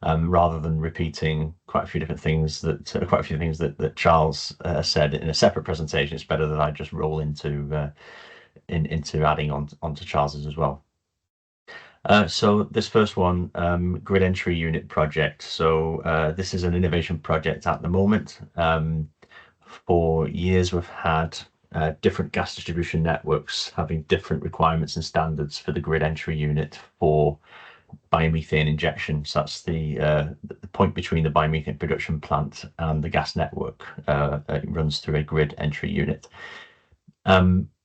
rather than repeating quite a few things that Charles said in a separate presentation. It's better that I just roll into adding onto Charles's as well. So this first one, grid entry unit project. So this is an innovation project at the moment. For years, we've had different gas distribution networks having different requirements and standards for the grid entry unit for biomethane injection. So that's the point between the biomethane production plant and the gas network. It runs through a grid entry unit.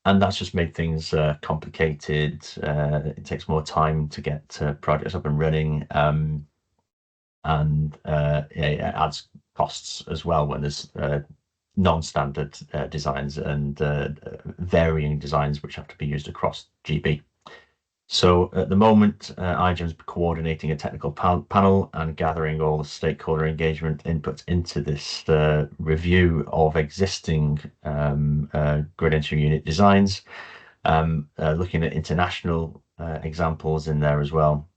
And that's just made things complicated. It takes more time to get projects up and running, and it adds costs as well when there's non-standard designs and varying designs which have to be used across GB. So at the moment, IGEM's coordinating a technical panel and gathering all the stakeholder engagement inputs into this review of existing grid entry unit designs, looking at international examples in there as well,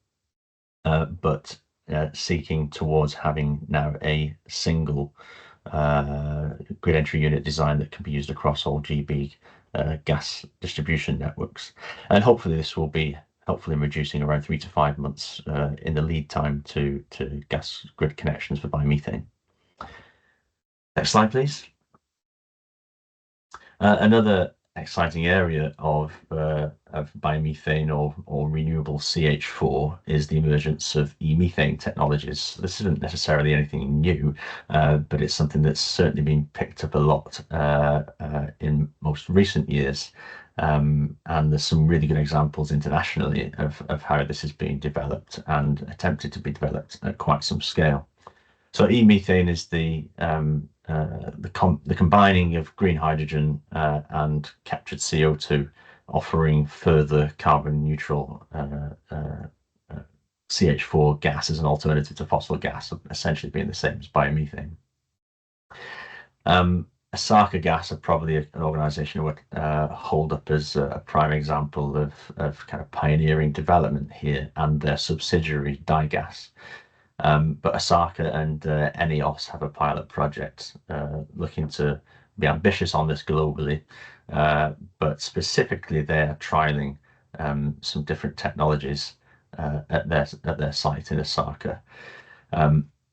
but seeking towards having now a single grid entry unit design that can be used across all GB gas distribution networks. And hopefully this will be helpful in reducing around 3 to 5 months in the lead time to gas grid connections for biomethane. Next slide, please. Another exciting area of biomethane or renewable CH4 is the emergence of e-methane technologies. This isn't necessarily anything new, but it's something that's certainly been picked up a lot in most recent years. And there's some really good examples internationally of how this is being developed and attempted to be developed at quite some scale. So e-methane is the combining of green hydrogen and captured CO2, offering further carbon neutral CH4 gas as an alternative to fossil gas, essentially being the same as biomethane. Asaka Gas are probably an organisation I would hold up as a prime example of kind of pioneering development here, and their subsidiary Digas. But Asaka and ENEOS have a pilot project looking to be ambitious on this globally, but specifically they're trialing some different technologies at their site in Asaka.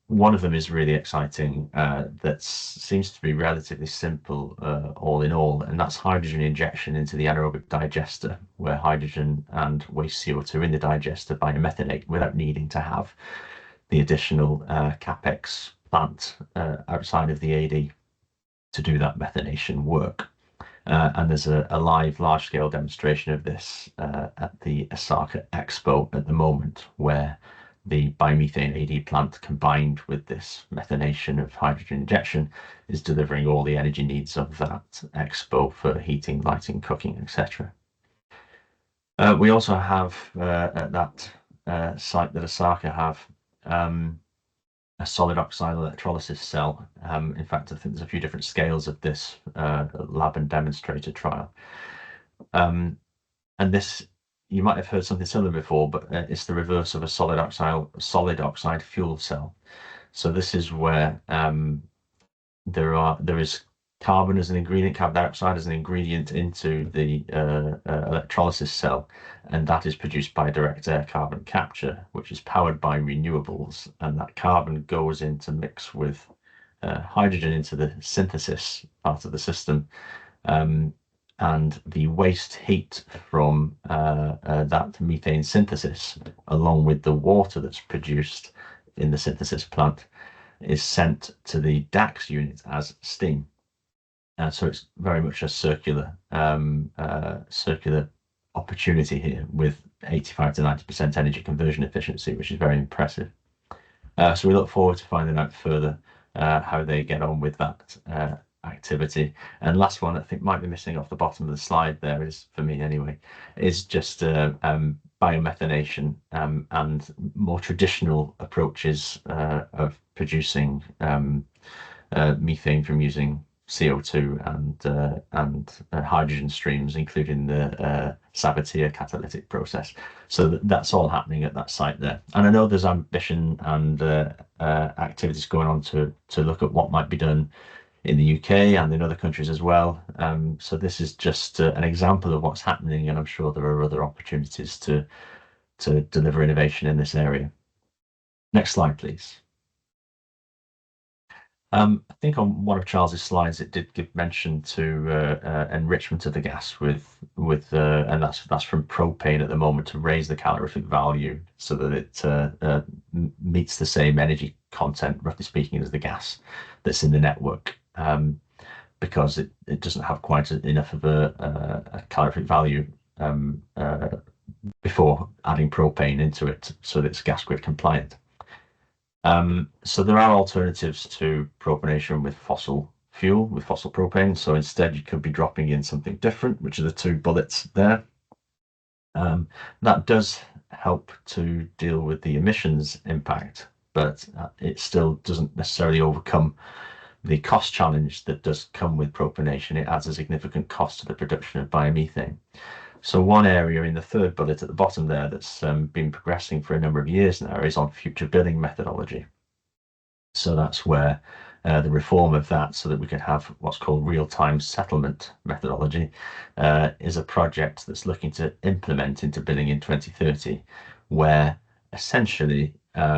One of them is really exciting, that seems to be relatively simple all in all, and that's hydrogen injection into the anaerobic digester, where hydrogen and waste CO2 in the digester biomethanate without needing to have the additional capex plant outside of the AD to do that methanation work. And there's a live large-scale demonstration of this at the Asaka Expo at the moment, where the biomethane AD plant combined with this methanation of hydrogen injection is delivering all the energy needs of that expo for heating, lighting, cooking, etc. We also have at that site that Asaka have a solid oxide electrolysis cell. In fact, I think there's a few different scales of this lab and demonstrator trial. And this, you might have heard something similar before, but it's the reverse of a solid oxide fuel cell. So this is where there is carbon as an ingredient, carbon dioxide as an ingredient into the electrolysis cell, and that is produced by direct air carbon capture, which is powered by renewables, and that carbon goes in to mix with hydrogen into the synthesis part of the system. And the waste heat from that methane synthesis, along with the water that's produced in the synthesis plant, is sent to the DAX unit as steam. So it's very much a circular opportunity here, with 85 to 90% energy conversion efficiency, which is very impressive. So we look forward to finding out further how they get on with that activity. And last one I think might be missing off the bottom of the slide there, is, for me anyway, is just biomethanation and more traditional approaches of producing methane from using CO2 and hydrogen streams, including the Sabatier catalytic process. So that's all happening at that site there. And I know there's ambition and activities going on to look at what might be done in the UK and in other countries as well. So this is just an example of what's happening, and I'm sure there are other opportunities to deliver innovation in this area. Next slide, please. I think on one of Charles's slides it did give mention to enrichment of the gas with and that's from propane at the moment, to raise the calorific value so that it meets the same energy content, roughly speaking, as the gas that's in the network, because it doesn't have quite enough of a calorific value before adding propane into it, so that it's gas grid compliant. So there are alternatives to propionation with fossil fuel, with fossil propane. So instead you could be dropping in something different, which are the two bullets there. That does help to deal with the emissions impact, but it still doesn't necessarily overcome the cost challenge that does come with propionation. It adds a significant cost to the production of biomethane. So one area in the third bullet at the bottom there that's been progressing for a number of years now is on future billing methodology. So that's where the reform of that, so that we can have what's called real-time settlement methodology, is a project that's looking to implement into billing in 2030, where essentially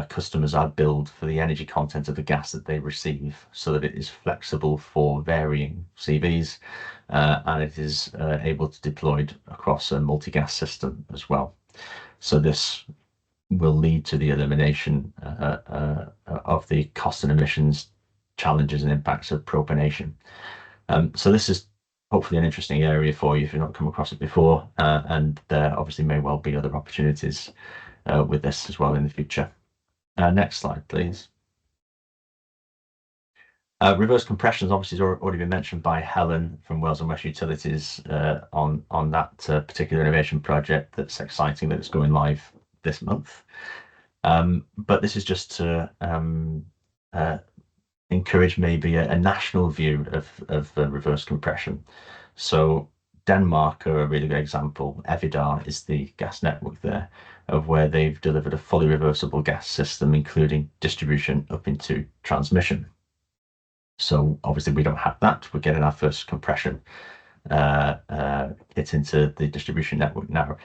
customers are billed for the energy content of the gas that they receive, so that it is flexible for varying CVs, and it is able to deploy across a multi-gas system as well. So this will lead to the elimination of the cost and emissions challenges and impacts of propionation. So this is hopefully an interesting area for you if you've not come across it before, and there obviously may well be other opportunities with this as well in the future. Next slide, please. Reverse compression has obviously already been mentioned by Helen from Wales and West Utilities on that particular innovation project. That's exciting that it's going live this month. But this is just to encourage maybe a national view of reverse compression. So Denmark are a really good example. Evidar is the gas network there, of where they've delivered a fully reversible gas system, including distribution up into transmission. So obviously we don't have that. We're getting our first compression kit into the distribution network now,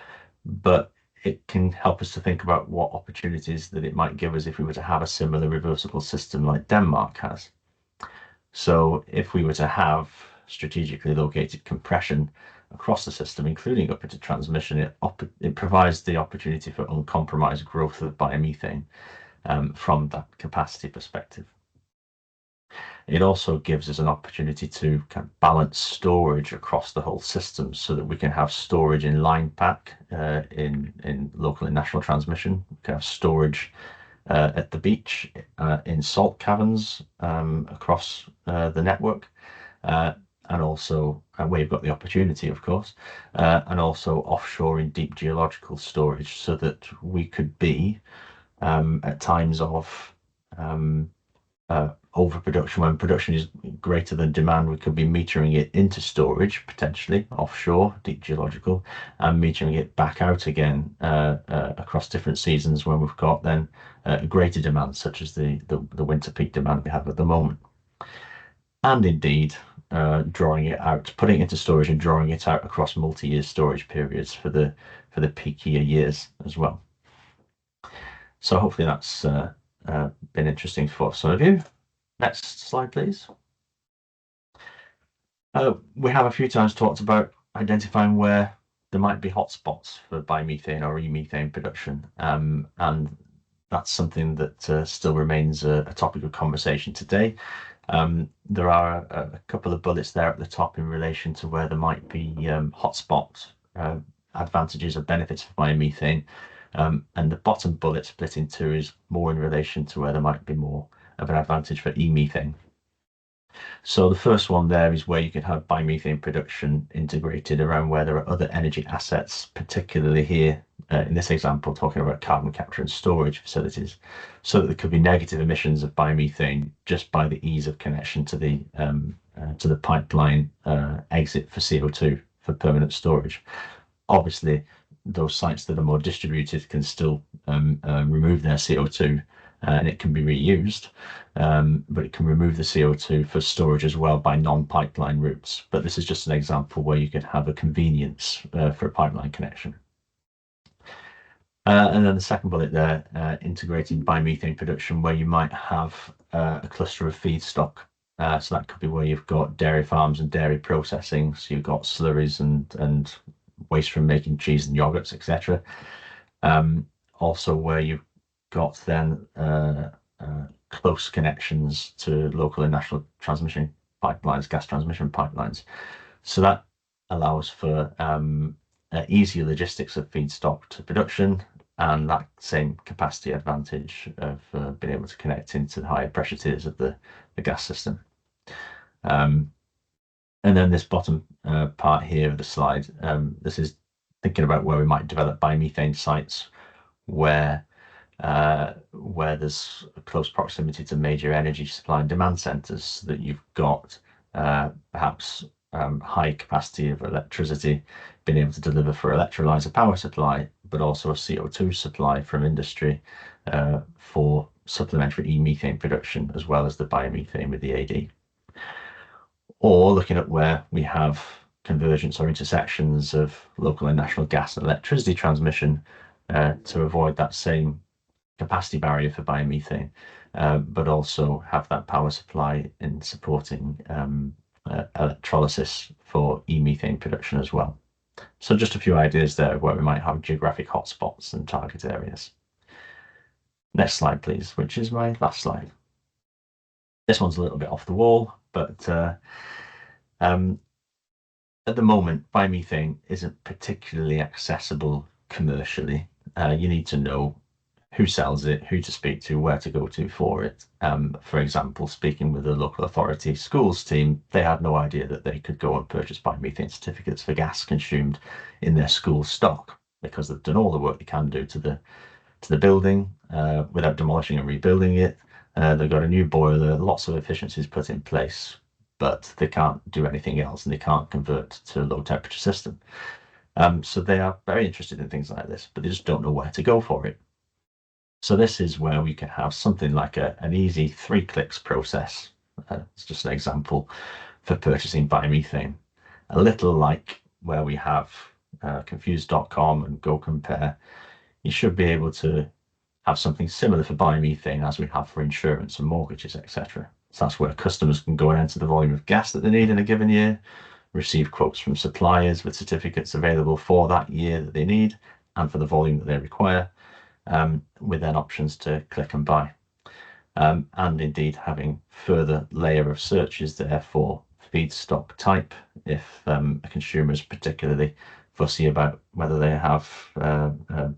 but it can help us to think about what opportunities that it might give us if we were to have a similar reversible system like Denmark has. So if we were to have strategically located compression across the system, including up into transmission, it provides the opportunity for uncompromised growth of biomethane from that capacity perspective. It also gives us an opportunity to kind of balance storage across the whole system so that we can have storage in line pack in local and national transmission. We can have storage at the beach in salt caverns across the network, and also where you've got the opportunity, of course, and also offshore in deep geological storage, so that we could be at times of overproduction, when production is greater than demand, we could be metering it into storage, potentially offshore, deep geological, and metering it back out again across different seasons when we've got then greater demand, such as the winter peak demand we have at the moment. And indeed, drawing it out, putting it into storage and drawing it out across multi-year storage periods for the peakier years as well. So hopefully that's been interesting for some of you. Next slide, please. We have a few times talked about identifying where there might be hotspots for biomethane or e-methane production, and that's something that still remains a topic of conversation today. There are a couple of bullets there at the top in relation to where there might be hotspot advantages or benefits for biomethane, and the bottom bullet split in two is more in relation to where there might be more of an advantage for e-methane. So the first one there is where you can have biomethane production integrated around where there are other energy assets, particularly here in this example talking about carbon capture and storage facilities, so that there could be negative emissions of biomethane just by the ease of connection to the pipeline exit for CO2 for permanent storage. Obviously, those sites that are more distributed can still remove their CO2 and it can be reused, but it can remove the CO2 for storage as well by non-pipeline routes. But this is just an example where you can have a convenience for a pipeline connection. And then the second bullet there, integrating biomethane production where you might have a cluster of feedstock. So that could be where you've got dairy farms and dairy processing. So you've got slurries and waste from making cheese and yogurts, etc. Also where you've got then close connections to local and national transmission pipelines, gas transmission pipelines. So that allows for easier logistics of feedstock to production and that same capacity advantage of being able to connect into the higher pressure tiers of the gas system. And then this bottom part here of the slide, this is thinking about where we might develop biomethane sites where there's a close proximity to major energy supply and demand centres, so that you've got perhaps high capacity of electricity being able to deliver for electrolyser power supply, but also a CO2 supply from industry for supplementary e-methane production, as well as the biomethane with the AD. Or looking at where we have convergence or intersections of local and national gas and electricity transmission to avoid that same capacity barrier for biomethane, but also have that power supply in supporting electrolysis for e-methane production as well. So just a few ideas there of where we might have geographic hotspots and target areas. Next slide, please, which is my last slide. This one's a little bit off the wall, but at the moment, biomethane isn't particularly accessible commercially. You need to know who sells it, who to speak to, where to go to for it. For example, speaking with the local authority schools team, they had no idea that they could go and purchase biomethane certificates for gas consumed in their school stock, because they've done all the work they can do to the building without demolishing and rebuilding it. They've got a new boiler, lots of efficiencies put in place, but they can't do anything else, and they can't convert to a low temperature system. So they are very interested in things like this, but they just don't know where to go for it. So this is where we can have something like an easy 3 clicks process. It's just an example for purchasing biomethane, a little like where we have confused.com and Go Compare. You should be able to have something similar for biomethane as we have for insurance and mortgages, etc. So that's where customers can go and enter the volume of gas that they need in a given year, receive quotes from suppliers with certificates available for that year that they need and for the volume that they require, with then options to click and buy. And indeed having further layer of searches there for feedstock type, if a consumer is particularly fussy about whether they have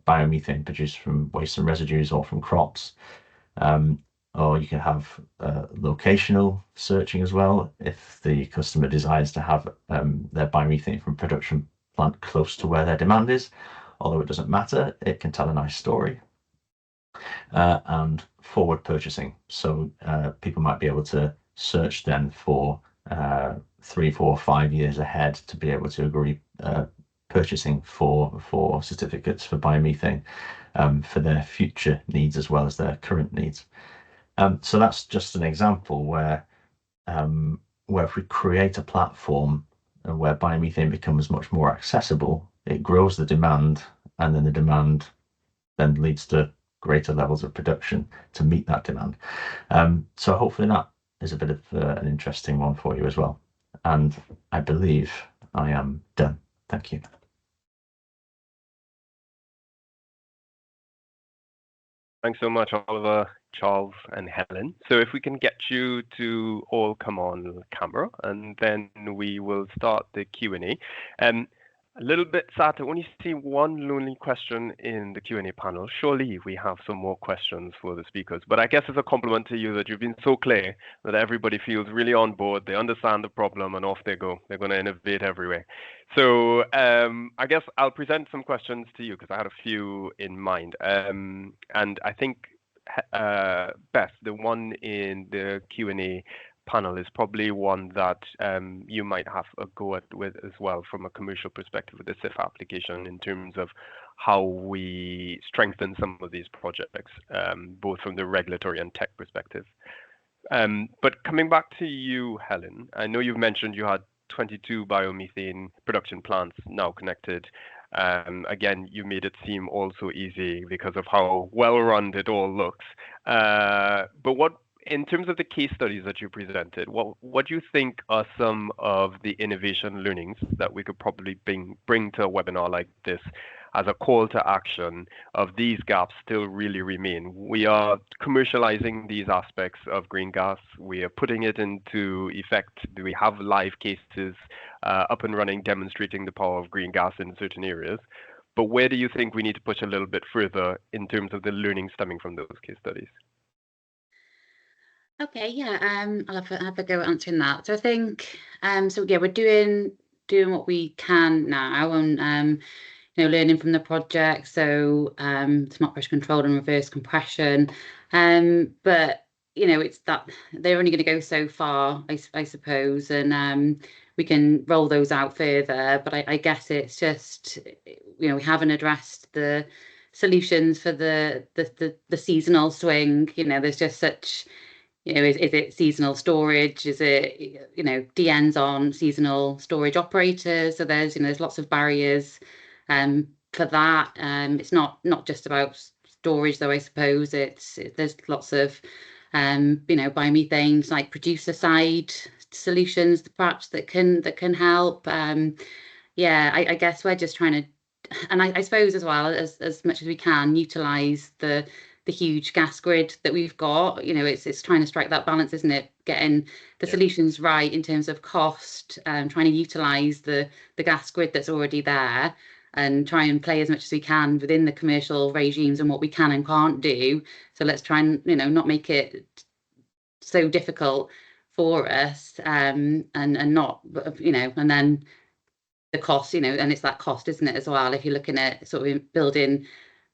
biomethane produced from waste and residues or from crops. Or you can have locational searching as well, if the customer desires to have their biomethane from production plant close to where their demand is. Although it doesn't matter, it can tell a nice story. And forward purchasing. So people might be able to search then for 3, 4, 5 years ahead to be able to agree purchasing for certificates for biomethane for their future needs as well as their current needs. So that's just an example where if we create a platform where biomethane becomes much more accessible, it grows the demand, and then the demand then leads to greater levels of production to meet that demand. So hopefully that is a bit of an interesting one for you as well. And I believe I am done. Thank you. Thanks so much, Oliver, Charles, and Helen. So if we can get you to all come on camera, and then we will start the Q&A. A little bit sad to only see one lonely question in the Q&A panel. Surely we have some more questions for the speakers, but I guess it's a compliment to you that you've been so clear that everybody feels really on board, they understand the problem, and off they go. They're going to innovate everywhere. So I guess I'll present some questions to you because I had a few in mind. And I think, Beth, the one in the Q&A panel is probably one that you might have a go at with as well from a commercial perspective with the SIF application, in terms of how we strengthen some of these projects, both from the regulatory and tech perspective. But coming back to you, Helen, I know you've mentioned you had 22 biomethane production plants now connected. Again, you made it seem all so easy because of how well run it all looks. But what, in terms of the case studies that you presented, what do you think are some of the innovation learnings that we could probably bring to a webinar like this as a call to action of these gaps still really remain? We are commercializing these aspects of green gas. We are putting it into effect. Do we have live cases up and running demonstrating the power of green gas in certain areas? But where do you think we need to push a little bit further in terms of the learning stemming from those case studies? Okay, yeah, I'll have a go at answering that. So I think, so yeah, we're doing what we can now, and learning from the project. So smart pressure control and reverse compression, but it's that they're only going to go so far, I suppose, and we can roll those out further. But I guess it's just we haven't addressed the solutions for the seasonal swing. There's just such. Is it seasonal storage? Is it, DNs on seasonal storage operators? So there's lots of barriers for that. It's not just about storage, though. I suppose there's lots of biomethanes, like producer side solutions perhaps that can help. I guess we're just trying to, and I suppose as well, as much as we can, utilize the huge gas grid that we've got. It's trying to strike that balance, isn't it, getting the solutions right in terms of cost, trying to utilise the gas grid that's already there, and try and play as much as we can within the commercial regimes and what we can and can't do. So let's try and, you know, not make it so difficult for us, and not, you know, and then the cost, you know, and it's that cost, isn't it, as well? If you're looking at sort of building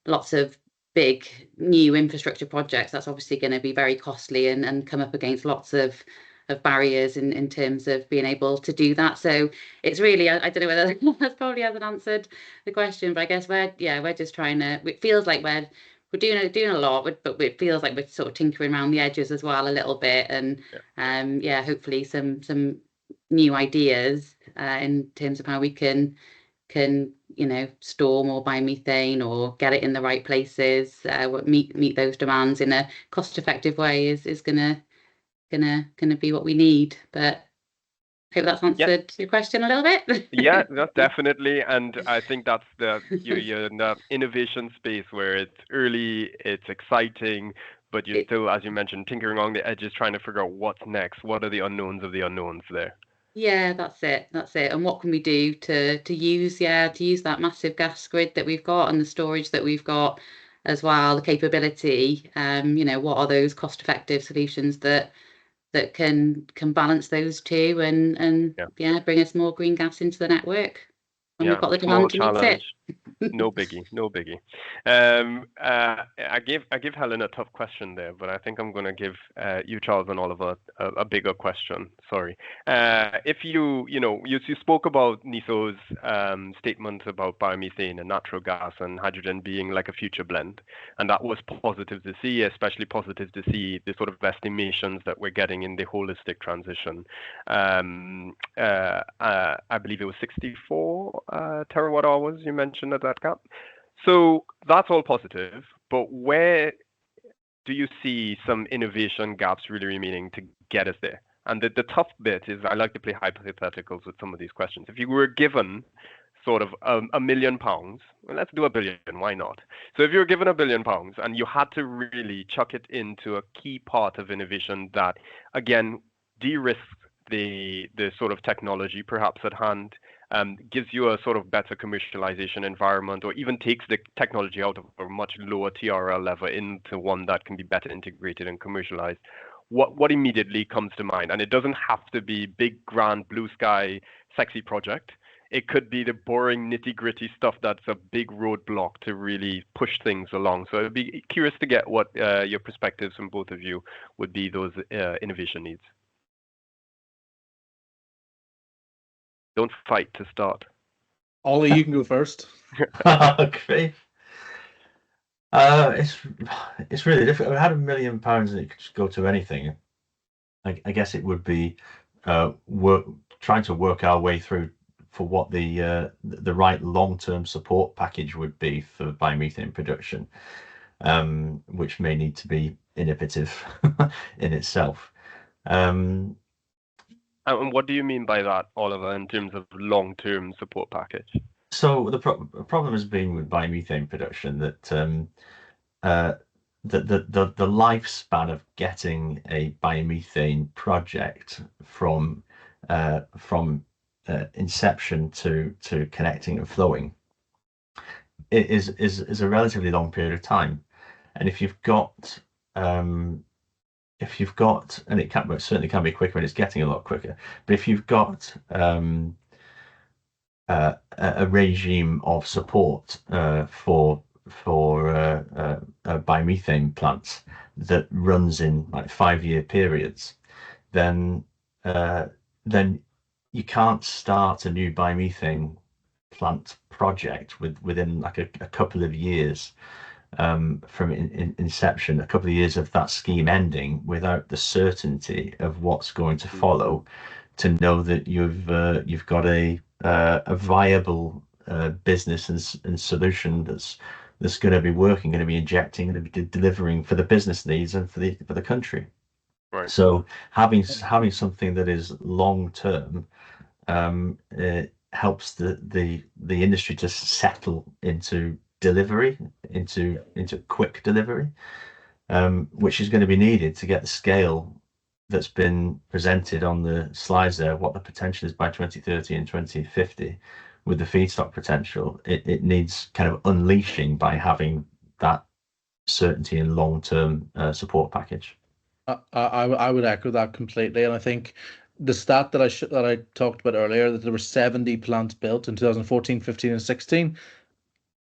lots of big new infrastructure projects, that's obviously going to be very costly and come up against lots of barriers in terms of being able to do that. So it's really, I don't know whether that probably hasn't answered the question, but I guess we're just trying to, it feels like we're doing a lot, but it feels like we're sort of tinkering around the edges as well a little bit, and hopefully some new ideas in terms of how we can you know, store more biomethane or get it in the right places, meet those demands in a cost-effective way is gonna be what we need. But I hope that's answered your question a little bit. Yeah, no, definitely. And I think that's you're in that innovation space where it's early, it's exciting, but you're still, as you mentioned, tinkering along the edges, trying to figure out what's next. What are the unknowns of the unknowns there? Yeah, that's it. And what can we do to use that massive gas grid that we've got and the storage that we've got as well, the capability, you know, what are those cost-effective solutions that can balance those two and bring us more green gas into the network when we've got the demand to meet it. No biggie. I give Helen a tough question there, but I think I'm going to give you, Charles, and Oliver a bigger question. Sorry. If you spoke about NISO's statement about biomethane and natural gas and hydrogen being like a future blend, and that was positive to see, especially positive to see the sort of estimations that we're getting in the holistic transition. I believe it was 64 terawatt hours you mentioned at that cap. So that's all positive, but where do you see some innovation gaps really remaining to get us there? And the tough bit is I like to play hypotheticals with some of these questions. If you were given sort of £1 million, well, let's do £1 billion, why not? So if you were given £1 billion and you had to really chuck it into a key part of innovation that, again, de-risks the sort of technology perhaps at hand, gives you a sort of better commercialization environment, or even takes the technology out of a much lower TRL level into one that can be better integrated and commercialized, what immediately comes to mind? And it doesn't have to be big, grand, blue sky, sexy project. It could be the boring, nitty-gritty stuff that's a big roadblock to really push things along. So I'd be curious to get what your perspectives from both of you would be those innovation needs. Don't fight to start. Ollie, you can go first. Okay. It's really difficult. I had £1 million and it could just go to anything. I guess it would be trying to work our way through for what the right long-term support package would be for biomethane production, which may need to be innovative in itself. And what do you mean by that, Oliver, in terms of long-term support package? So the problem has been with biomethane production that the lifespan of getting a biomethane project from inception to connecting and flowing is a relatively long period of time. And if you've got and it certainly can be quicker, and it's getting a lot quicker, but if you've got a regime of support for biomethane plants that runs in like 5-year periods, then you can't start a new biomethane plant project within like a couple of years from inception, a couple of years of that scheme ending, without the certainty of what's going to follow, to know that you've got a viable business and solution that's going to be working, going to be injecting, going to be delivering for the business needs and for the country. Right. So having something that is long term helps the industry to settle into delivery, into quick delivery, which is going to be needed to get the scale that's been presented on the slides there, what the potential is by 2030 and 2050 with the feedstock potential, it needs kind of unleashing by having that certainty and long-term support package. I would echo that completely, and I think the stat that I talked about earlier, that there were 70 plants built in 2014, 15, and 16.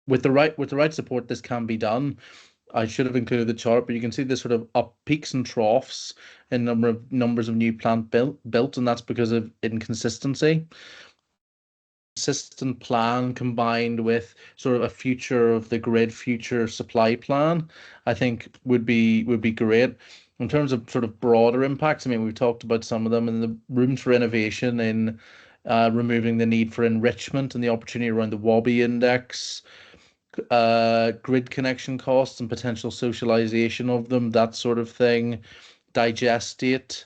With the right support, this can be done. I should have included the chart, but you can see the sort of up peaks and troughs in numbers of new plant built, and that's because of inconsistency. Consistent plan combined with sort of a future of the grid future supply plan, I think would be great. In terms of sort of broader impacts, I mean, we've talked about some of them, and the rooms for innovation in removing the need for enrichment and the opportunity around the Wobby index, grid connection costs and potential socialization of them, that sort of thing, digestate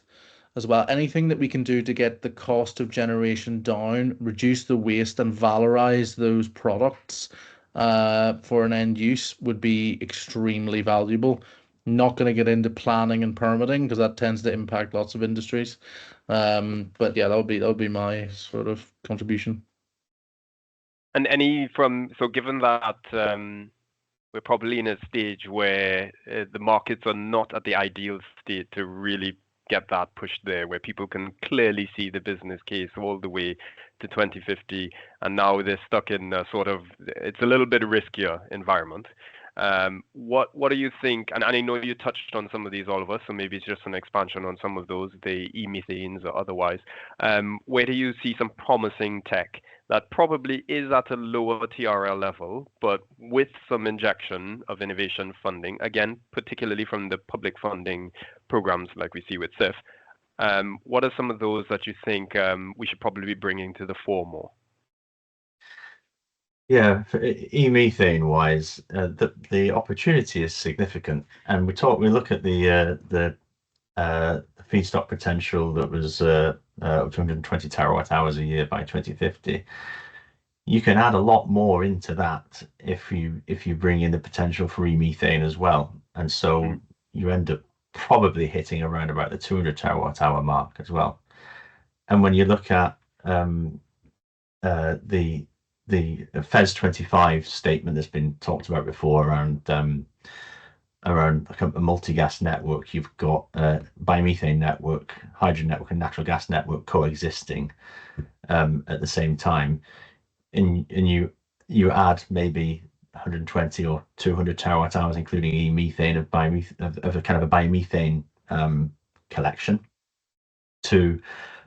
as well. Anything that we can do to get the cost of generation down, reduce the waste, and valorize those products for an end use would be extremely valuable. Not going to get into planning and permitting because that tends to impact lots of industries. But yeah, that would be my sort of contribution. And given that we're probably in a stage where the markets are not at the ideal state to really get that pushed there, where people can clearly see the business case all the way to 2050, and now they're stuck in a sort of, it's a little bit riskier environment. What do you think? And I know you touched on some of these, all of us, so maybe it's just an expansion on some of those, the e-methanes or otherwise. Where do you see some promising tech that probably is at a lower TRL level, but with some injection of innovation funding, again, particularly from the public funding programs like we see with SIF? What are some of those that you think we should probably be bringing to the fore more? Yeah, for e-methane wise, the opportunity is significant, and we look at the feedstock potential that was 220 terawatt hours a year by 2050. You can add a lot more into that if you bring in the potential for e-methane as well, and so you end up probably hitting around about the 200 terawatt hour mark as well. And when you look at the FES 25 statement that's been talked about before around a multi-gas network, you've got a biomethane network, hydrogen network, and natural gas network coexisting at the same time, and you add maybe 120 or 200 terawatt hours, including e-methane of a kind of a biomethane collection, to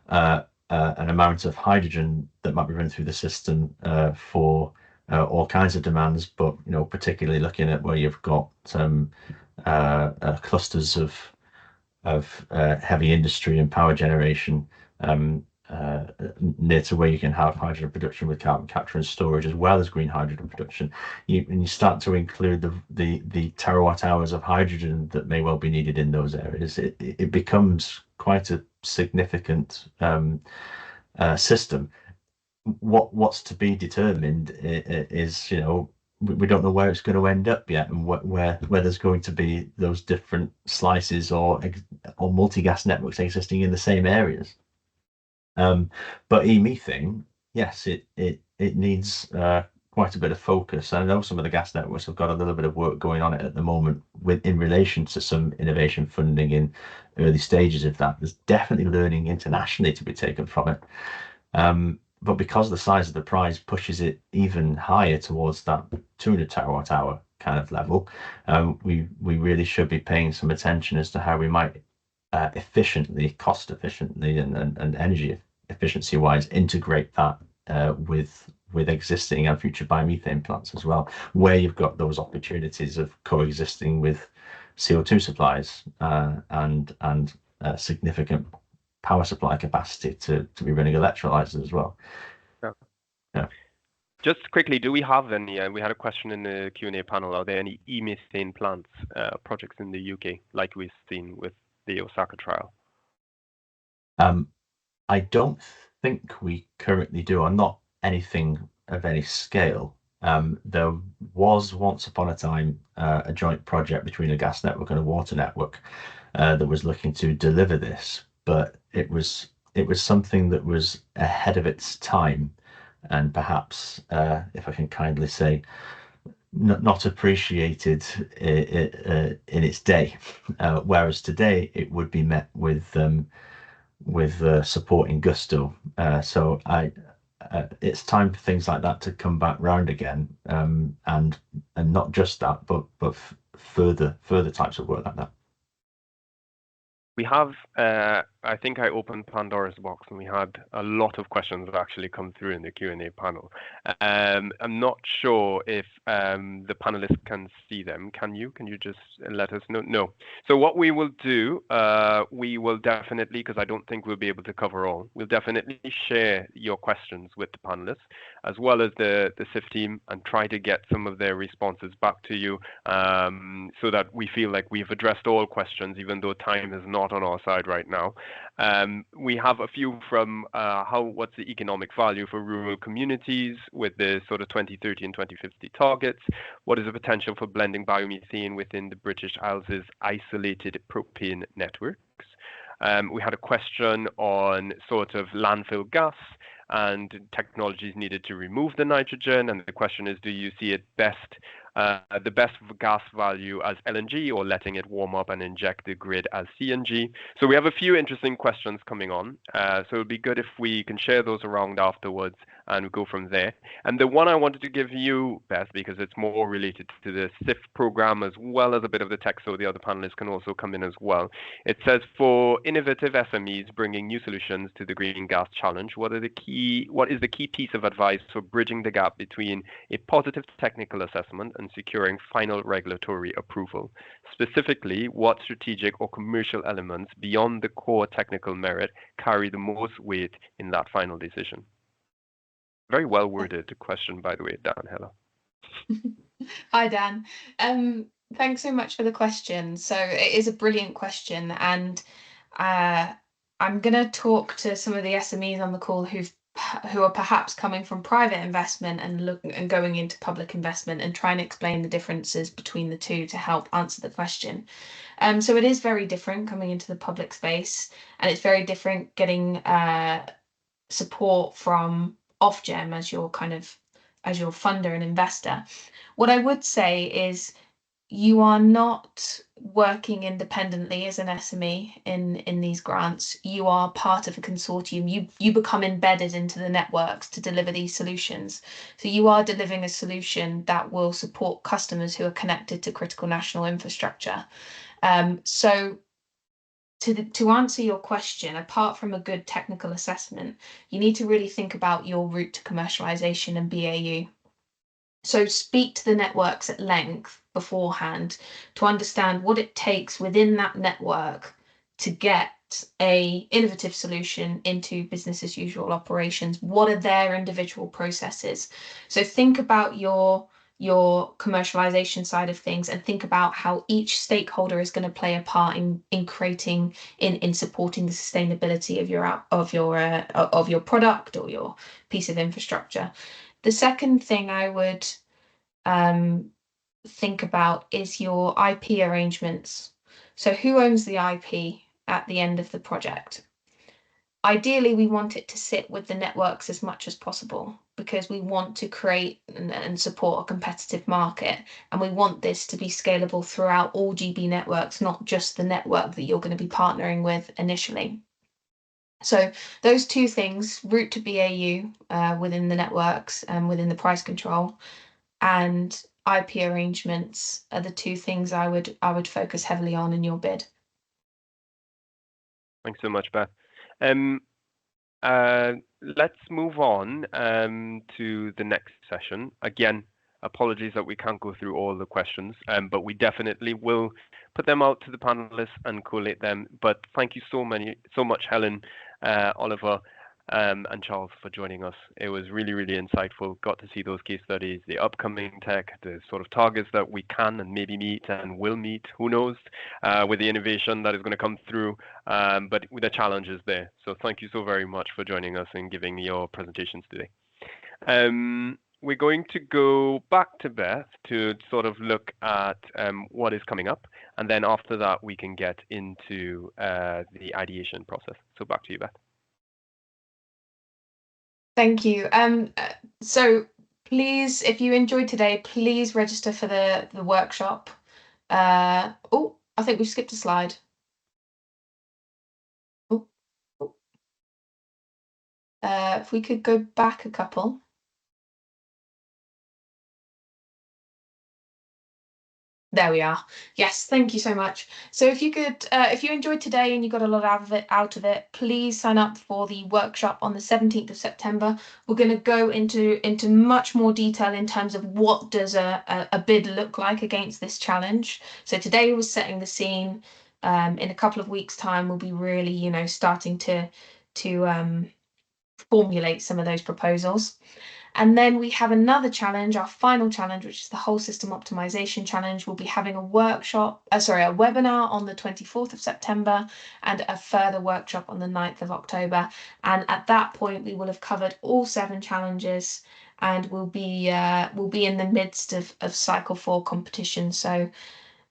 an amount of hydrogen that might be run through the system for all kinds of demands, but particularly looking at where you've got some clusters of heavy industry and power generation near to where you can have hydrogen production with carbon capture and storage, as well as green hydrogen production. And you start to include the terawatt hours of hydrogen that may well be needed in those areas. It becomes quite a significant system. What's to be determined is, we don't know where it's going to end up yet, and where there's going to be those different slices or multi-gas networks existing in the same areas. But e-methane, yes, it needs quite a bit of focus. I know some of the gas networks have got a little bit of work going on it at the moment in relation to some innovation funding in early stages of that. There's definitely learning internationally to be taken from it. But because the size of the prize pushes it even higher towards that 200 terawatt hour kind of level, we really should be paying some attention as to how we might cost efficiently and energy efficiency wise integrate that with existing and future biomethane plants as well, where you've got those opportunities of coexisting with CO2 supplies and significant power supply capacity to be running electrolyzers as well. Yeah. Just quickly, do we have any? We had a question in the Q&A panel. Are there any e-methane plants projects in the UK, like we've seen with the Osaka trial? I don't think we currently do, or not anything of any scale. There was once upon a time a joint project between a gas network and a water network, that was looking to deliver this, but it was something that was ahead of its time, and perhaps, if I can kindly say, not appreciated in its day. Whereas today it would be met with support in gusto. So it's time for things like that to come back round again, and not just that, but further types of work like that. We have, I think I opened Pandora's box and we had a lot of questions that actually come through in the Q&A panel. I'm not sure if the panelists can see them. Can you just let us know? No. So what we will do, we will definitely, because I don't think we'll be able to cover all, we'll definitely share your questions with the panelists as well as the SIF team and try to get some of their responses back to you, so that we feel like we've addressed all questions, even though time is not on our side right now. We have a few from what's the economic value for rural communities with the sort of 2030 and 2050 targets? What is the potential for blending biomethane within the British Isles' isolated propane networks? We had a question on sort of landfill gas and technologies needed to remove the nitrogen. And the question is, do you see it the best gas value as LNG or letting it warm up and inject the grid as CNG? So we have a few interesting questions coming on. So it'd be good if we can share those around afterwards and go from there. And the one I wanted to give you, Beth, because it's more related to the SIF program as well as a bit of the tech, so the other panelists can also come in as well. It says, for innovative SMEs bringing new solutions to the green gas challenge, what is the key piece of advice for bridging the gap between a positive technical assessment and securing final regulatory approval? Specifically, what strategic or commercial elements beyond the core technical merit carry the most weight in that final decision? Very well worded question, by the way, Dan Heller. Hi, Dan. Thanks so much for the question. So it is a brilliant question, and I'm going to talk to some of the SMEs on the call who are perhaps coming from private investment and going into public investment, and try and explain the differences between the two to help answer the question. So it is very different coming into the public space, and it's very different getting support from Ofgem as your funder and investor. What I would say is, you are not working independently as an SME in these grants. You are part of a consortium. You become embedded into the networks to deliver these solutions. So you are delivering a solution that will support customers who are connected to critical national infrastructure. So to answer your question, apart from a good technical assessment, you need to really think about your route to commercialization and BAU. So speak to the networks at length beforehand to understand what it takes within that network to get a innovative solution into business as usual operations. What are their individual processes? So think about your commercialization side of things, and think about how each stakeholder is going to play a part in creating, in supporting the sustainability of your product or your piece of infrastructure. The second thing I would think about is your IP arrangements. So who owns the IP at the end of the project? Ideally, we want it to sit with the networks as much as possible, because we want to create and support a competitive market, and we want this to be scalable throughout all GB networks, not just the network that you're going to be partnering with initially. So those two things, route to BAU within the networks and within the price control, and IP arrangements, are the two things I would focus heavily on in your bid. Thanks so much, Beth. Let's move on to the next session. Again, apologies that we can't go through all the questions, but we definitely will put them out to the panelists and collate them. But thank you so much, Helen, Oliver, and Charles, for joining us. It was really, really insightful. Got to see those case studies, the upcoming tech, the sort of targets that we can and maybe meet and will meet, who knows, with the innovation that is going to come through, but with the challenges there. So thank you so very much for joining us and giving your presentations today. we're going to go back to Beth to sort of look at what is coming up, and then after that we can get into the ideation process. So back to you, Beth. Thank you. So please, if you enjoyed today, please register for the workshop. Oh, I think we skipped a slide. Oh, oh. If we could go back a couple. There we are. Yes, thank you so much. So if you could, if you enjoyed today and you got a lot out of it, please sign up for the workshop on the 17th of September. We're going to go into much more detail in terms of what does a bid look like against this challenge. So today was setting the scene. In a couple of weeks' time, we'll be really, you know, starting to formulate some of those proposals. And then we have another challenge, our final challenge, which is the whole system optimization challenge. We'll be having a webinar on the 24th of September and a further workshop on the 9th of October. And at that point, we will have covered all 7 challenges, and we'll be in the midst of cycle 4 competition. So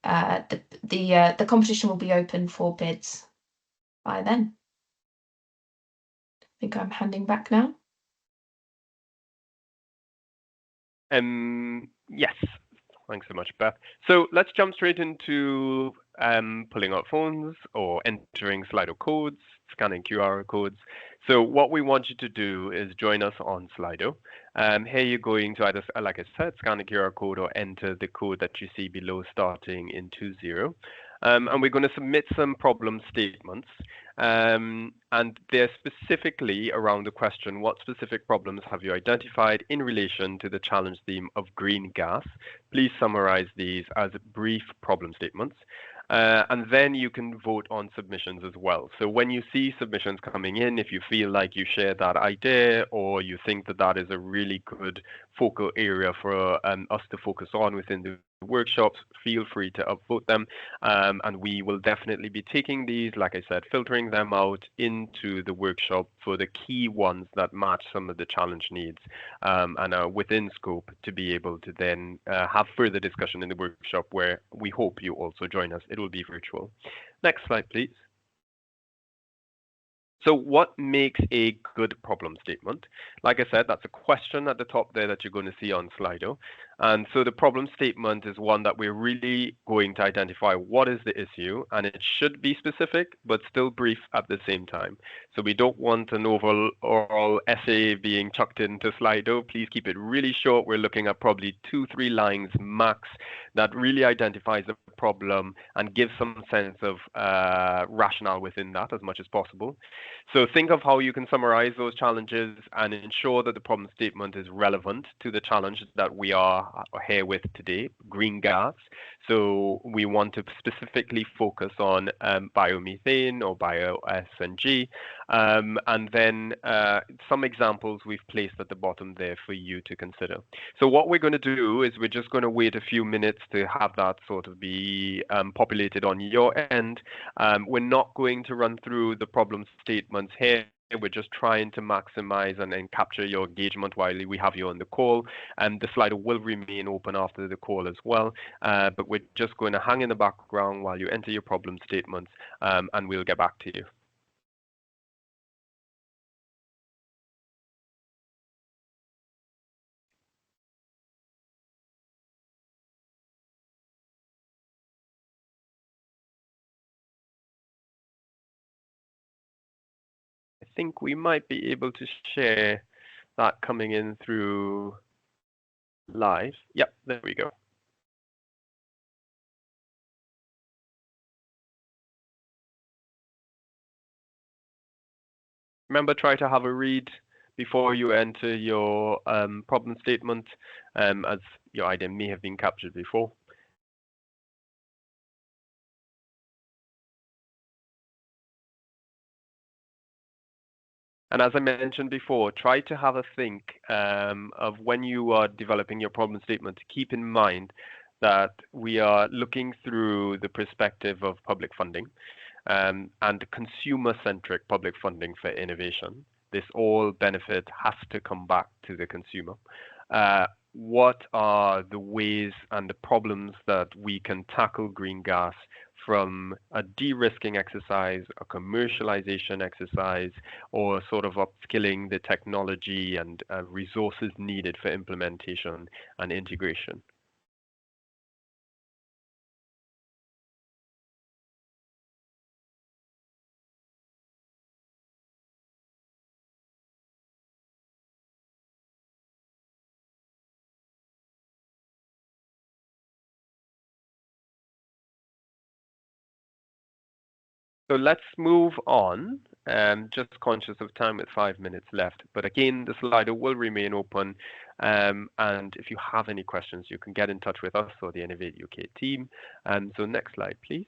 the competition will be open for bids by then. I think I'm handing back now. Yes, thanks so much, Beth. So let's jump straight into pulling out phones or entering Slido codes, scanning QR codes. So what we want you to do is join us on Slido. Here you're going to either, like I said, scan the QR code or enter the code that you see below starting in 20. And we're going to submit some problem statements. And they're specifically around the question, what specific problems have you identified in relation to the challenge theme of green gas? Please summarize these as brief problem statements. And then you can vote on submissions as well. So when you see submissions coming in, if you feel like you share that idea or you think that that is a really good focal area for us to focus on within the workshops, feel free to upvote them. And we will definitely be taking these, like I said, filtering them out into the workshop for the key ones that match some of the challenge needs and are within scope to be able to then have further discussion in the workshop, where we hope you also join us. It will be virtual. Next slide, please. So what makes a good problem statement? Like I said, that's a question at the top there that you're going to see on Slido. And so the problem statement is one that we're really going to identify what is the issue, and it should be specific, but still brief at the same time. So we don't want an overall essay being chucked into Slido. Please keep it really short. We're looking at probably 2-3 lines max that really identifies the problem and gives some sense of rationale within that as much as possible. So think of how you can summarize those challenges and ensure that the problem statement is relevant to the challenge that we are here with today, green gas. So we want to specifically focus on biomethane or Bio-SNG. And then some examples we've placed at the bottom there for you to consider. So what we're going to do is we're just going to wait a few minutes to have that sort of be populated on your end. We're not going to run through the problem statements here. We're just trying to maximize and capture your engagement while we have you on the call. And the Slido will remain open after the call as well. But we're just going to hang in the background while you enter your problem statements, and we'll get back to you. I think we might be able to share that coming in through live. Yep, there we go. Remember, try to have a read before you enter your problem statement, as your idea may have been captured before. And as I mentioned before, try to have a think of when you are developing your problem statement to keep in mind that we are looking through the perspective of public funding and consumer-centric public funding for innovation. This all benefit has to come back to the consumer. what are the ways and the problems that we can tackle green gas from a de-risking exercise, a commercialization exercise, or sort of upskilling the technology and resources needed for implementation and integration. So let's move on. Just conscious of time with 5 minutes left. But again, the Slido will remain open. And if you have any questions, you can get in touch with us or the Innovate UK team. So next slide, please.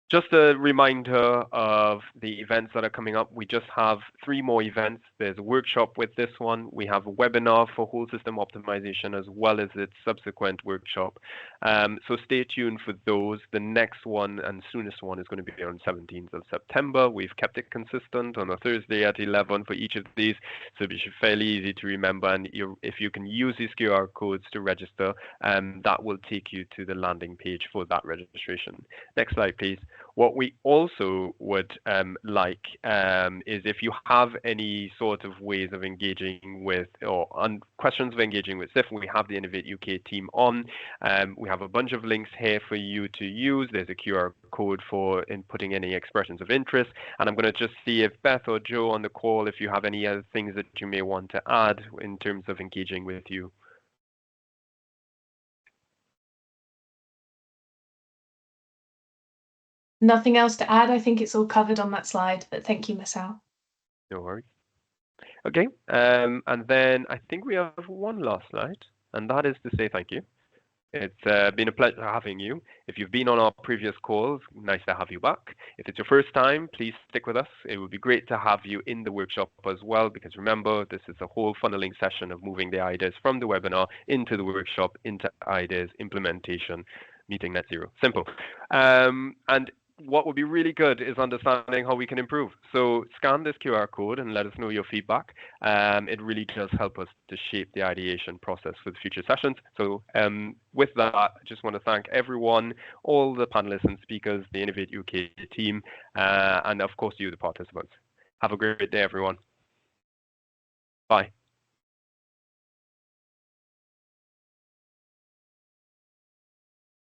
Just a reminder of the events that are coming up. We just have 3 more events. There's a workshop with this one. We have a webinar for whole system optimization as well as its subsequent workshop. So stay tuned for those. The next one and soonest one is going to be on 17th of September. We've kept it consistent on a Thursday at 11 for each of these. So it should be fairly easy to remember. And if you can use these QR codes to register, that will take you to the landing page for that registration. Next slide, please. What we also would like is if you have any sort of ways of engaging with or questions of engaging with SIF, we have the Innovate UK team on. We have a bunch of links here for you to use. There's a QR code for inputting any expressions of interest. And I'm going to just see if Beth or Joe on the call, if you have any other things that you may want to add in terms of engaging with you. Nothing else to add. I think it's all covered on that slide, but thank you, Marcel. No worries. Okay, and then I think we have one last slide, and that is to say thank you. It's been a pleasure having you. If you've been on our previous calls, nice to have you back. If it's your first time, please stick with us. It would be great to have you in the workshop as well, because remember, this is a whole funneling session of moving the ideas from the webinar into the workshop, into ideas, implementation, meeting net zero. Simple. And what would be really good is understanding how we can improve. So scan this QR code and let us know your feedback. It really does help us to shape the ideation process for the future sessions. So with that, I just want to thank everyone, all the panelists and speakers, the Innovate UK team, and of course you, the participants. Have a great day, everyone. Bye.